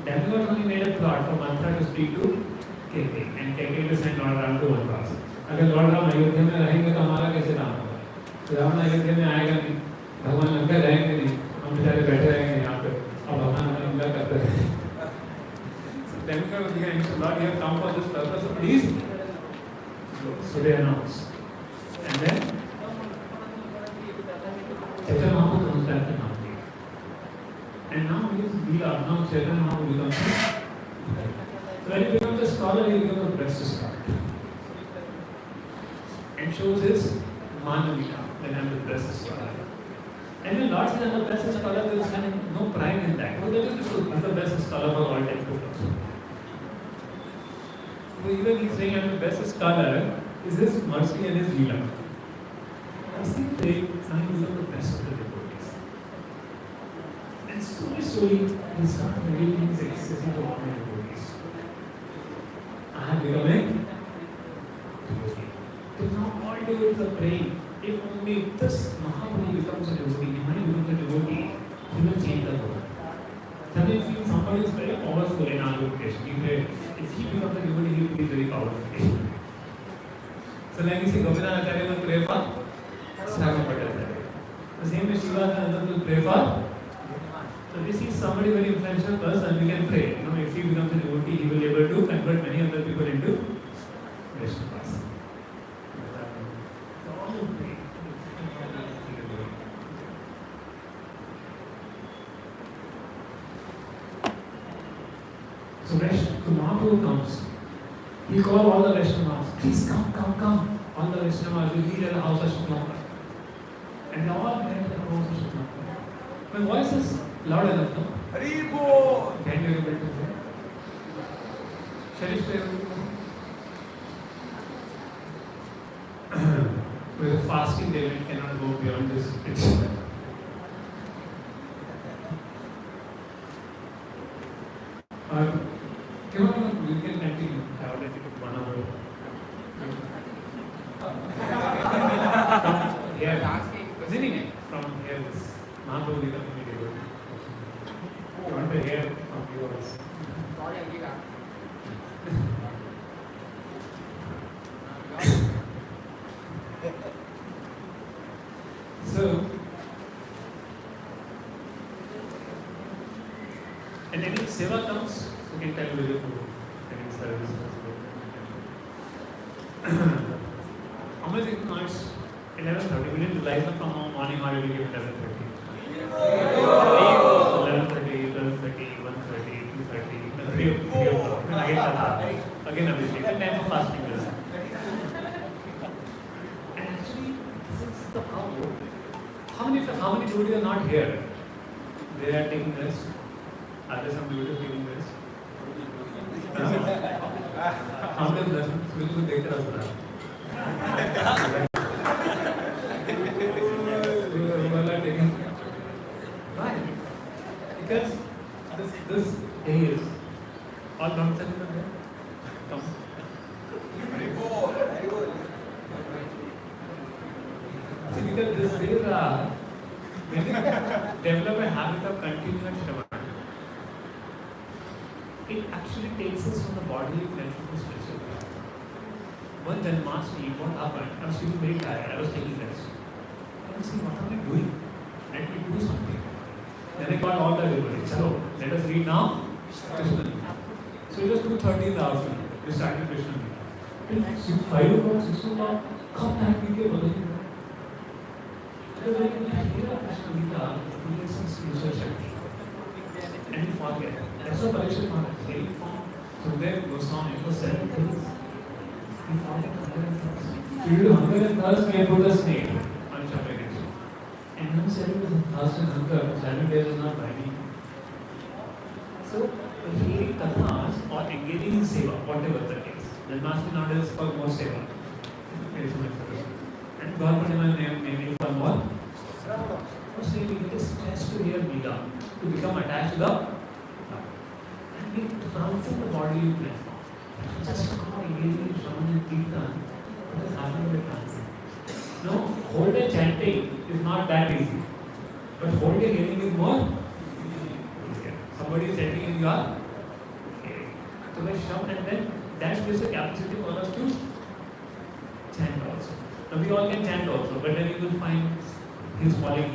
Demigods only made a plot for Mantra to speak to KK, and KK to send Lord Ram to Vanvas. अगर Lord Ram Ayodhya में रहेंगे तो हमारा कैसे राम होगा? रावण अयोध्या में आएगा नहीं, भगवान लंका रहेंगे नहीं, हम बेचारे बैठे रहेंगे यहाँ पे और भगवान हमें निंदा करते रहेंगे. Demigod was behind, so Lord, you have come for this purpose, so please. So they announced. And then Chaitanya Mahaprabhu comes back to Navadip. And now he is Leela, now Chaitanya Mahaprabhu becomes so when he becomes a scholar, he becomes a best scholar. And shows his Manavita, that I am the best scholar. And when Lord says I am the best scholar, there is no pride in that. But that is the truth. He is the best scholar for all time. So even he is saying I am the best scholar, is his mercy and his Leela. As he prayed, now he becomes the best of the devotees. And slowly, he started revealing his ecstasy to all the devotees. I have become a devotee. So now all devotees are praying. If only this Mahaprabhu becomes a devotee, if I become a devotee, he will change the world. Suddenly feel somebody is very powerful in our location. If he becomes a devotee, he will be very powerful. So like you see, Govinda Acharya will pray for Saga Patel. The same way Shiva and will pray for. So we see somebody very influential person, we can pray. If he becomes a devotee, he will be able to convert many other people into Vaishnavas. So all pray. So Mahaprabhu comes. He called all the Vaishnavas, please come. All the Vaishnavas will meet at the house of Shuklamkar. And they all met at the house of Shuklamkar. My voice is loud enough, no? Haribo! Can you able to hear? Shall I stay with a fasting David cannot go beyond this pitch. Come on, you can continue. I already took 1 hour. From here, from here, this Mahaprabhu community. I want to hear from you also. So, and then if Seva comes, you can tell whether to any service. How much it costs? 11:30. We didn't realize that from morning or we give 11:30. 11:30, 12:30, 1:30, 2:30, 3 o'clock. Again Katha. Again Abhishek. Time for fasting. And actually, this is the power. How many devotees are not here? They are taking rest. Are there some devotees taking rest? How many lessons will you take us now? Why? Because this day is all nonsense are there. Come. See, because this day when you develop a habit of continuous Shravan, it actually takes us from the bodily pleasure to spiritual pleasure. One Janmashtami, what happened? I was feeling very tired. I was taking rest. I was saying, what am I doing? Let me do something. Then I got all the devotees. Chalo, let us read now Krishna. So it was 2:30 in the afternoon. We started Krishna. Till 5 o'clock, 6 o'clock, come back with your body. Because when you hear Krishna Gita, you get some spiritual shakti. And you forget. That's what Parikshit Maharaj is hearing from Sukhdev Goswami for 7 days. You forget hunger and thirst. You do hunger and thirst, we have put a snake on Chakraketu. And who said it was thirst and hunger? 7 days is not binding. So, hearing kathas or engaging in seva, whatever the case. Janmashtami nowadays for more seva. And Gaur naming for more. First, we get a stress to hear Gita, to become attached to the and we transcend the bodily platform. Just come engaging in Shravan and Kirtan, what is happening with transcend? No, whole day chanting is not that easy. But whole day hearing is more easier. Somebody is chanting in your okay. So we Shravan and then that gives a capacity for us to chant also. Now we all can chant also, but then you will find he's falling.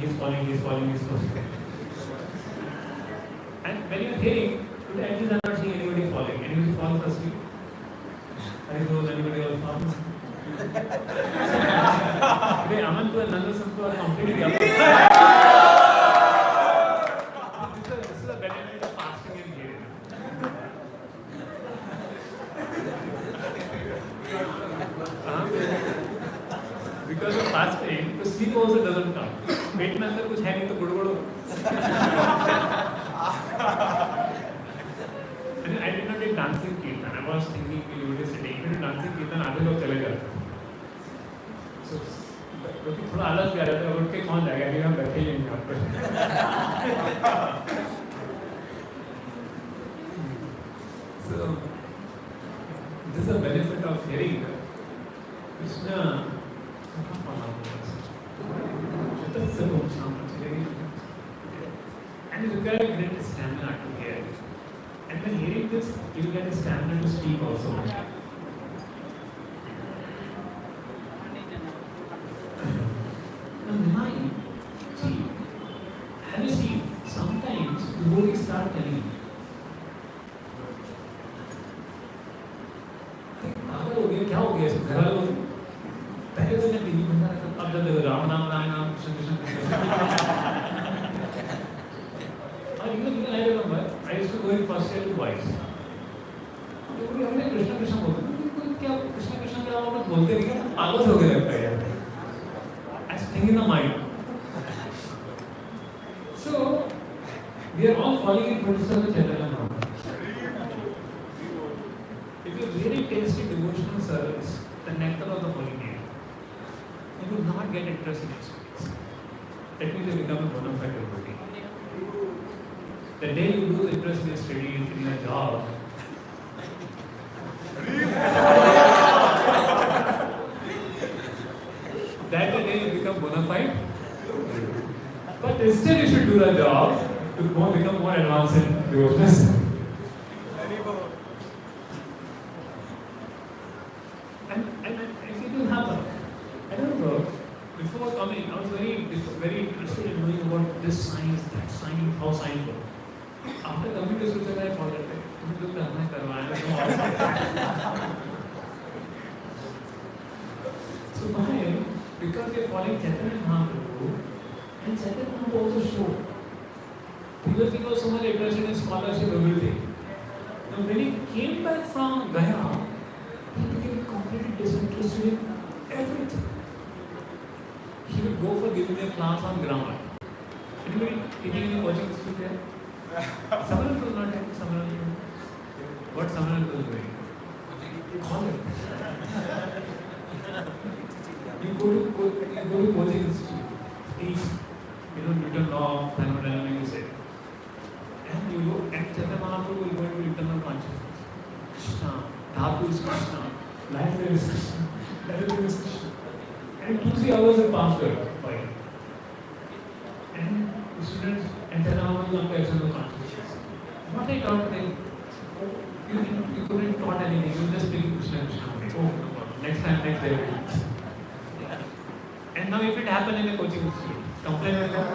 And when you are hearing, today at least I am not seeing anybody falling. Anybody falls asleep? Anybody else falls? Today Amantu and Nandasantu are completely up. This is the benefit of fasting and hearing. Because of fasting, the sleep also doesn't come. पेट में अंदर कुछ है नहीं तो गुड़गुड़ I did not take dancing kirtan. I was thinking कि you would say even dancing kirtan आधे लोग चले जाते. So क्योंकि थोड़ा आलस भी आ जाता है उठ के कौन जाएगा कि हम बैठे ही नहीं यहाँ पर. So this is the benefit of hearing Krishna. And you require a great stamina to hear it. And when hearing this, you get a stamina to speak also. The mind, see, have you seen, sometimes devotees start telling you, पागल हो गया क्या हो गया घर वाले लोग पहले तो मैं टीवी बंद रखा अब जब राम नाम कृष्ण और even I remember I used to go in first year to boys तो हमने कृष्णा कृष्णा बोलते हैं, क्या कृष्णा कृष्णा के अलावा कुछ बोलते नहीं क्या, पागल हो गए लगता है यार. As thing in the mind. So we are all falling in footsteps of Chaitanya Mahaprabhu. If you really taste devotional service, the nectar of the Holy Name, you will not get interest in experience. That means you become a bona fide devotee. The day you lose interest in studying, in your job, that the day you become bona fide. But instead you should do the job to become more advanced in devotional. And it will happen. I don't know. Before coming, I was very interested in knowing about this science, that science, how science works. After coming to Switzerland, I thought that मुझे करना करवाना. So why? Because we are following Chaitanya Mahaprabhu, and Chaitanya Mahaprabhu also showed. Because he was so much interested in scholarship, everything. Now when he came back from Gaya, he became completely disinterested in everything. He would go for giving a class on grammar. Anybody taking any coaching school there? Someone was not taking someone else. What someone else was doing? College. You go to coaching institute, teach, Newton law, thermodynamics, you say. And you go, and Chaitanya Mahaprabhu will go into eternal consciousness. Krishna, Dhatu is Krishna, life is Krishna, everything is Krishna. And 2-3 hours have passed by. And the students enter now into the external consciousness. What I taught them, you couldn't taught anything, you just speak Krishna, Krishna. Oh, no problem. Next time, next day. And now if it happened in a coaching institute, complain with them.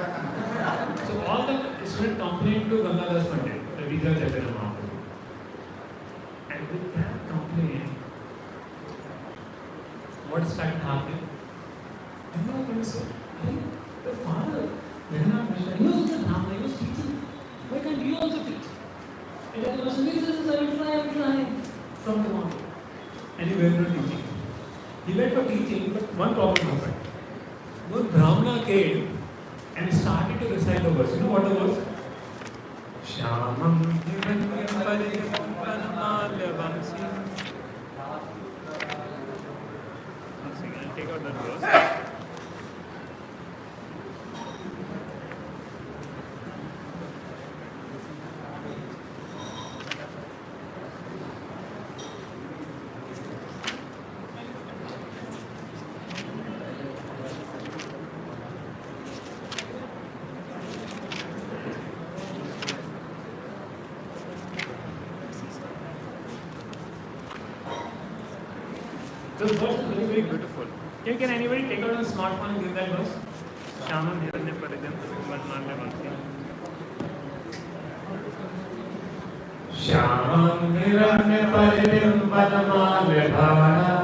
So all the students complained to Gangadhar Pandit, the teacher of Chaitanya Mahaprabhu. And with that complaint, what started happening? Gangadhar Pandit said, hey, the father, Jagannath Mishra, he was also Brahmana, he was teaching. Why can't you also teach? And Chaitanya Mahaprabhu said, I will try. From the morning. And he went for teaching. He went for teaching, but one problem happened. One Brahmana came and started to recite the verse. You know what the verse? Shamam Hivanyam Pariyam Panamalya Vansi. One second, I'll take out that verse. This verse is very, very beautiful. Can anybody take out a smartphone and give that verse? Shamam Hiranya Paridam Padmanalya Vansi. Shamam Hiranya Paridam Padmanalya Bhavana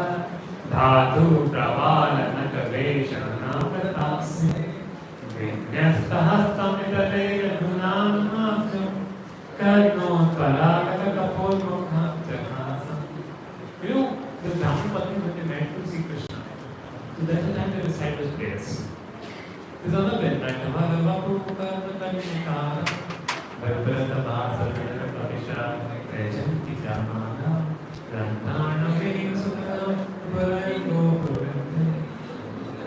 Dhatu Pravala Nakaveshana Pratasi Vinyastahastamidale Gunam Makam Karno Palagata Kapol Mukha Jakasa. You know, the Brahmin Patni, when they met to see Krishna, so that's the time they recite those prayers. There's another bit, like Navarava Pukar Tanikara, Varbrata Basa Vidaka Pavisha, Rejanti Jamana, Rantana Vini Sukara, Varaygo Purante,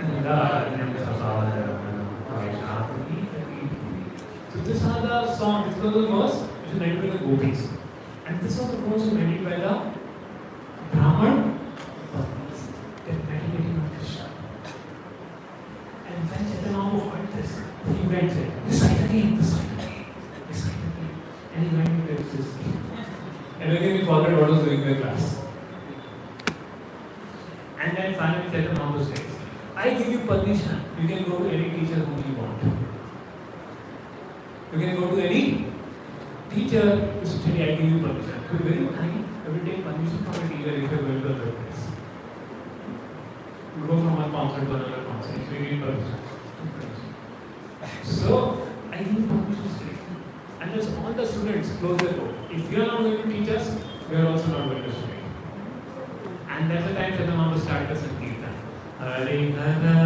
and Dharanyam Sabhara, Vaishapuni. So this are the song, this was the verse, which is made by the gopis. And this was the verse made by the Brahman, they're meditating on Krishna. And when Chaitanya Mahaprabhu heard this, he went there, recite again, recite again, recite again. And he went into ecstasy. And again he forgot what was doing in the class. And then finally Chaitanya Mahaprabhu says, I give you permission, you can go to any teacher whom you want. You can go to any teacher to study, I give you permission. But very kind. I will take permission from a teacher if you are going to other place. You go from one concert to another concert, so you need permission. So, I give permission straight. And as all the students close their door. If you are not going to teach us, we are also not going to stray. And that's the time Chaitanya Mahaprabhu started the Sankirtan. Hari Hare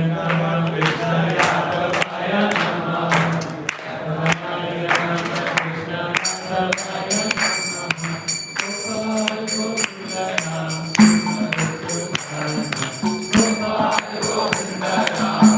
Rama Krishna Yadavaya Namaha Hare Rama Krishna Yadavaya Namaha Gopal Govinda Ram Gopal Govinda Ram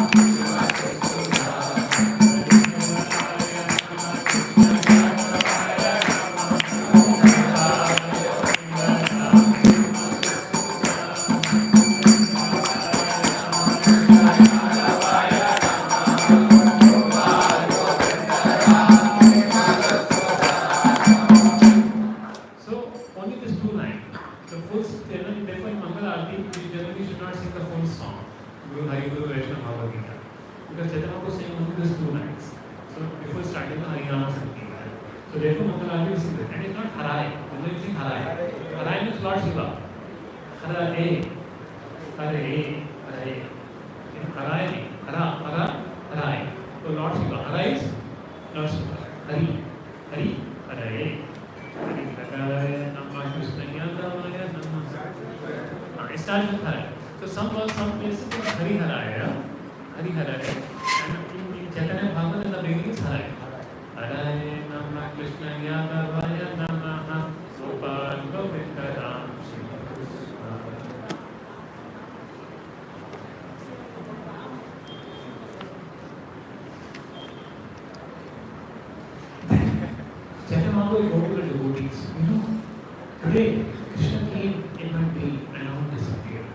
Today, Krishna came in my pain and now disappeared.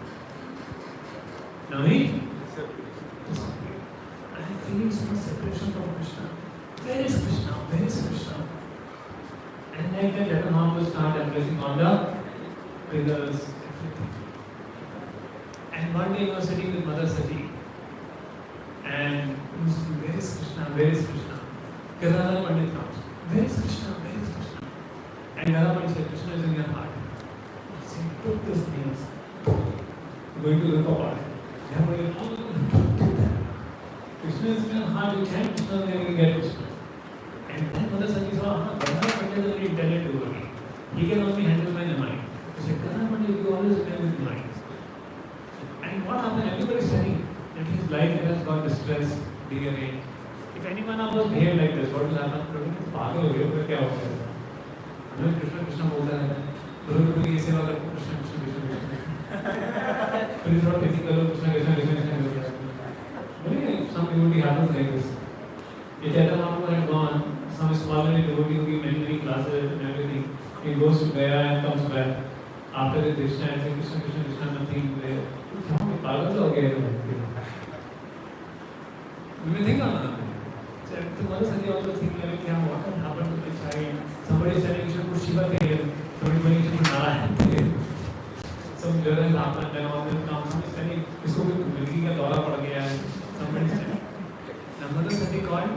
Now he disappeared. I am feeling so much separation from Krishna. Where is Krishna? Where is Krishna? And like that, Chaitanya Mahaprabhu started addressing all the figures, everything. And one day he was sitting with Mother Sati. And he was saying, where is Krishna? Where is Krishna? Gadadhar Pandit comes. Where is Krishna? Where is Krishna? And Gadadhar Pandit said, Krishna is in your heart. He said, took these names. Going to the Kapad. Krishna is in your heart, you can't Krishna, then you get Krishna. And then Mother Sati saw, Gadadhar Pandit is a very intelligent devotee. He can only handle my mind. He said, Gadadhar Pandit, you always play with mind. And what happened? Everybody is saying that his life has got distressed, deteriorated. If anyone of us behave like this, what will happen? Prabhu, पागल हो गए हो क्या होगा? हमें कृष्ण कृष्ण बोलता रहता है। प्रभु की सेवा करते कृष्ण कृष्ण कृष्ण कृष्ण। फिर थोड़ा किसी करो कृष्ण कृष्ण कृष्ण कृष्ण कृष्ण। बोलिए some devotee happens like this. ये Chaitanya Mahaprabhu had gone, some scholarly devotee who give many classes and everything. He goes to Gaya and comes back after the Krishna and says Krishna Krishna Krishna nothing there. क्या पागल हो गए हो? You may think on that. Tomorrow Sunday also thinking, what can happen to the child? Somebody is telling you should put Shiva there, somebody telling you should put Narayan there. Some girl has happened, then all this comes, somebody is telling, इसको भी मिलकी का दौरा पड़ गया है. Somebody is telling. Now Mother Sati called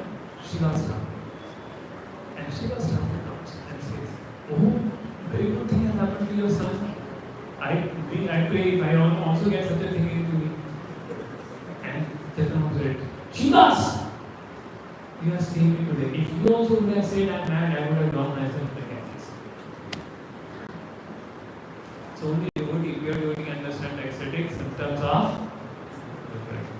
Shiva's Ram. And Shiva's Ram comes and says, oh, very good thing has happened to your son. I pray if I also get such a thing into me. And Chaitanya said, Shiva's! You have saved me today. If you also would have said I'm mad, I would have gone myself to the Ganges. So only devotee, we are devotee understand the aesthetic symptoms of depression.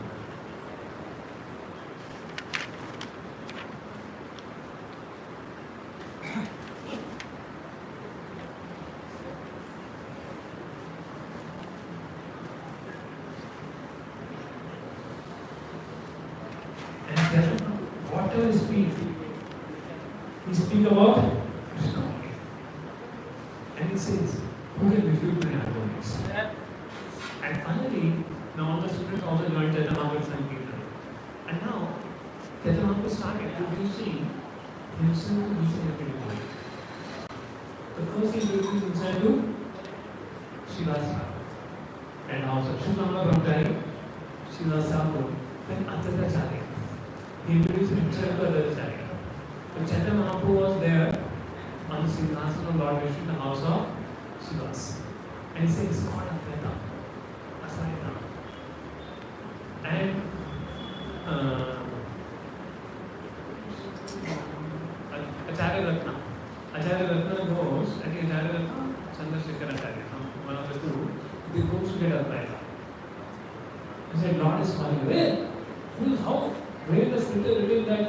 And then whatever he speaks about Krishna only. And he says, who can refute my arguments? And finally, now all the students also joined Chaitanya Mahaprabhu's Sankirtan. And now, Chaitanya Mahaprabhu started introducing himself to each and every devotee. The first he introduced himself to Shiva's Ram. And also Shukama Brahmachari, Shiva's Ram, then Attatacharya. He introduced himself to Attatacharya. So Chaitanya Mahaprabhu was there on the Singhasan of Lord Vishnu in the house of Shivas. And he says, God of Katha, Asayata. And Acharya Ratna. Acharya Ratna goes, and Acharya Ratna, Chandrasekhar Acharya, one of the two, they go to get Advaita. He said, Lord is calling. Where? How? Where the scripture written that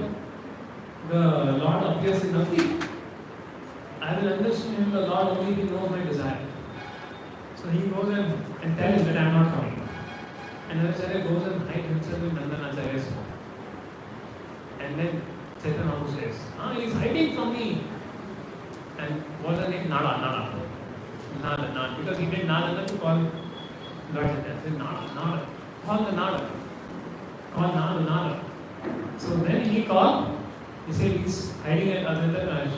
the Lord appears in nothing? I will understand the Lord only if he knows my desire. So he goes and tells him that I am not coming. And Acharya goes and hides himself in Nandanacharya's home. And then Chaitanya Mahaprabhu says, he is hiding from me. And what's the name? Nada. Because he did Nada to call Lord Chaitanya. He said Nada. Call the Nada. Call Nada. So then he called, he said he's hiding at Nandanacharya's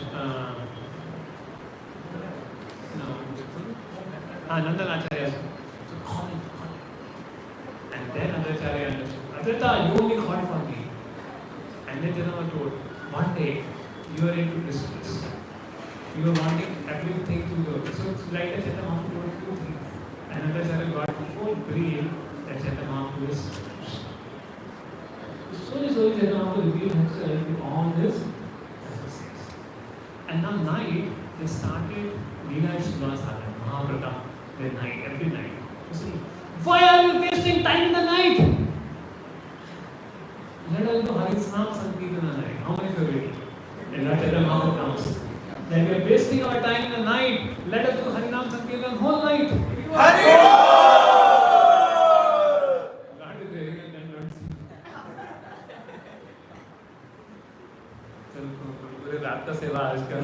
home. So call him. And then Acharya understood. Advaita, you only called for me. And then Janama told, one day you are into distress. You are wanting everything to go. So it's like that Chaitanya Mahaprabhu told few things. And Acharya got the full brief that Chaitanya Mahaprabhu is Krishna. Slowly Chaitanya Mahaprabhu revealed himself in all this. And now night, they started Leela Srivasada, Mahaprata, their night, every night. You see, why are you wasting time in the night? Let us do Harisnam Sankirtana night. How many of you are ready? And Lord Chaitanya Mahaprabhu comes. Then we are wasting our time in the night. Let us do Harinam Sankirtana whole night. Hari! God is very good and not seen. चलो पूरे रात का सेवा आज का.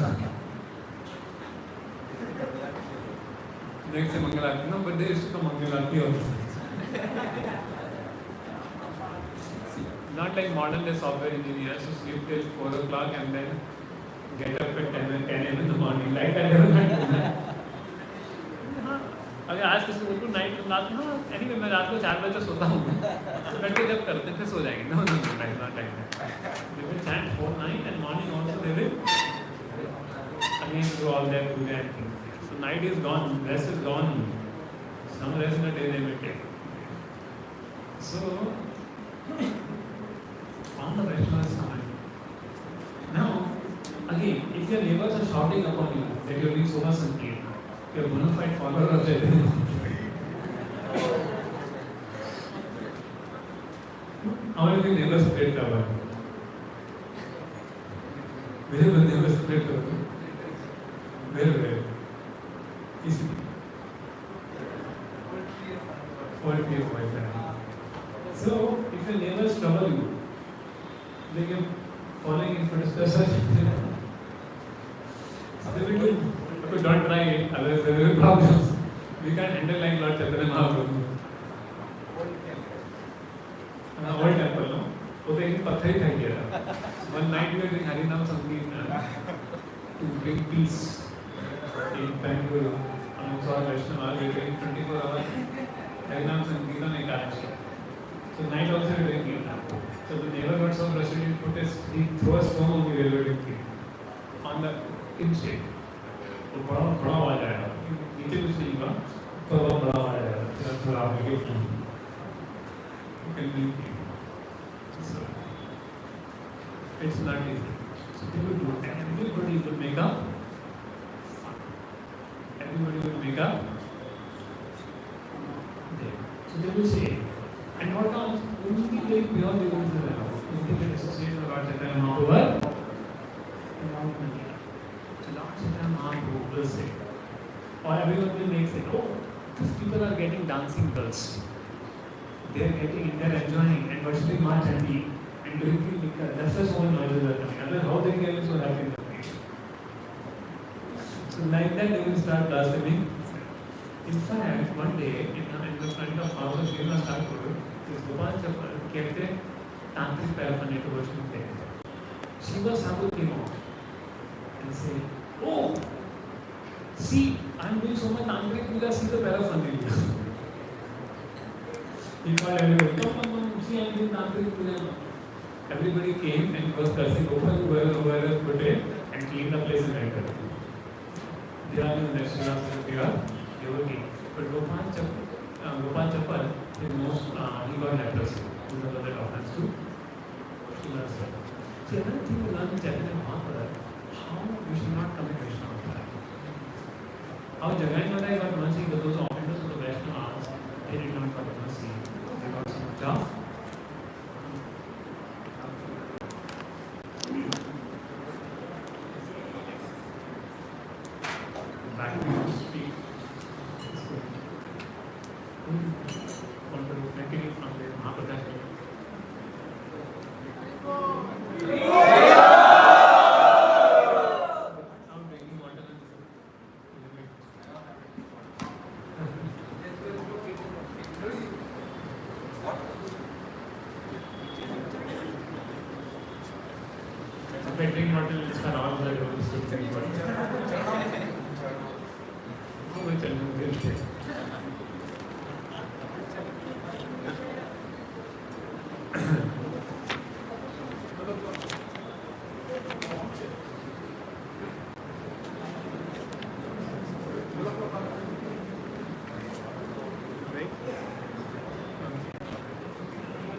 Next day Mangal Aarti. No, but there is to Mangal Aarti also. Not like modern day software engineers who sleep till 4 o'clock and then get up at 10 a.m. in the morning. Like I never do that. अगर आज किसी को night रात में anyway मैं रात को 4 बजे तक सोता हूँ तो बैठ के जब करते हैं फिर सो जाएंगे. No, night not like that. They will chant whole night and morning also they will again do all their puja and things. So night is gone, rest is gone. Some rest in a day they will take. So all the Vaishnavas come. Now again, if your neighbors are shouting upon you that you are doing so much Sankirtana, you are a bona fide follower of Chaitanya. How many of your neighbors played cover? मेरे neighbors played cover. Where? Easy. All three of my family. So, if your neighbors trouble you, then you're falling in front of the they will do. But don't try it, otherwise there will be problems. We can't handle like Lord Chaitanya Mahaprabhu. Old temple, no? So they didn't पत्थर ही फेंक दिया. One night we were doing Harinam Sankirtana to bring peace in Bangalore amongst all Vaishnavas. We were doing 24 hours Harinam Sankirtana in Karachi. So night also we were doing Kirtan. So the neighbor got so frustrated, he threw a stone on the railway on the tin shade. तो बड़ा आवाज आया. नीचे कुछ नहीं हुआ, तो बड़ा आवाज आया. थोड़ा आगे So it's not easy. So people do it. Everybody will make up fun. Everybody will make up there. So they will say, and what comes? Only very pure devotees are allowed. Only the association of Lord Chaitanya Mahaprabhu and Lord Chaitanya. So Lord Chaitanya Mahaprabhu will say, or everyone will make say, oh, these people are getting dancing girls. They are getting, they are enjoying and worshipping Ma Chandi and drinking liquor. That's the whole noise that are coming. Otherwise, how they can be so happy in the place? So like that, they will start blaspheming. In fact, one day, in the front of house of Srila Thakur, this Gopal Chappal kept a tantric paraphernalia to worship there. Shiva Thakur came out and said, oh, see, I am doing so much tantric puja, see the paraphernalia. He called everybody, come, see, I am doing tantric puja. Everybody came and was cursing whoever put it and cleaned the place and entered. They are in the Srila they were king. But Gopal Chappal, he got leprosy. He was another offense to Srila. See, another thing we learn in Chaitanya Mahaprabhu, how we should not commit Vishnu. How Jagai Madai got mercy, but those officers of the Vaishnavas, they did not got mercy. They got some tough. Back to speak. Want to continue from there, Mahaprakash. I'm drinking water. If I drink water, it's for all the rules to drink water. Oh, it's a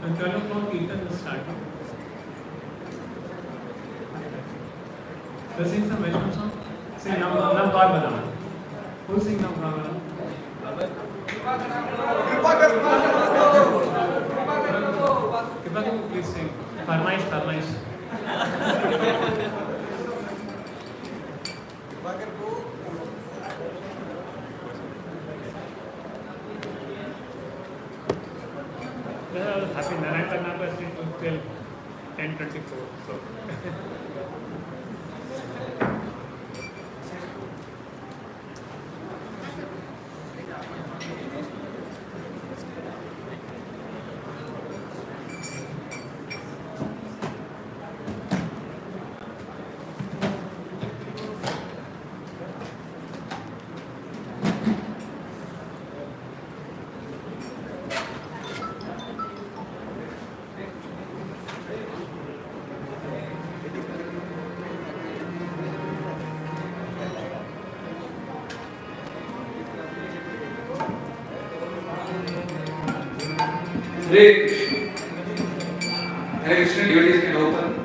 And 12 o'clock Kirtan is starting. So sing some Vaishnav song. Sing Nam Gaur Badam. Who sing Nam Gaur Badam? Kripa Kapoor, please sing. Farmaish. Happy Narayan Karnataka Street till 10:24. So. Hare Krishna. Hare Krishna, devotees can open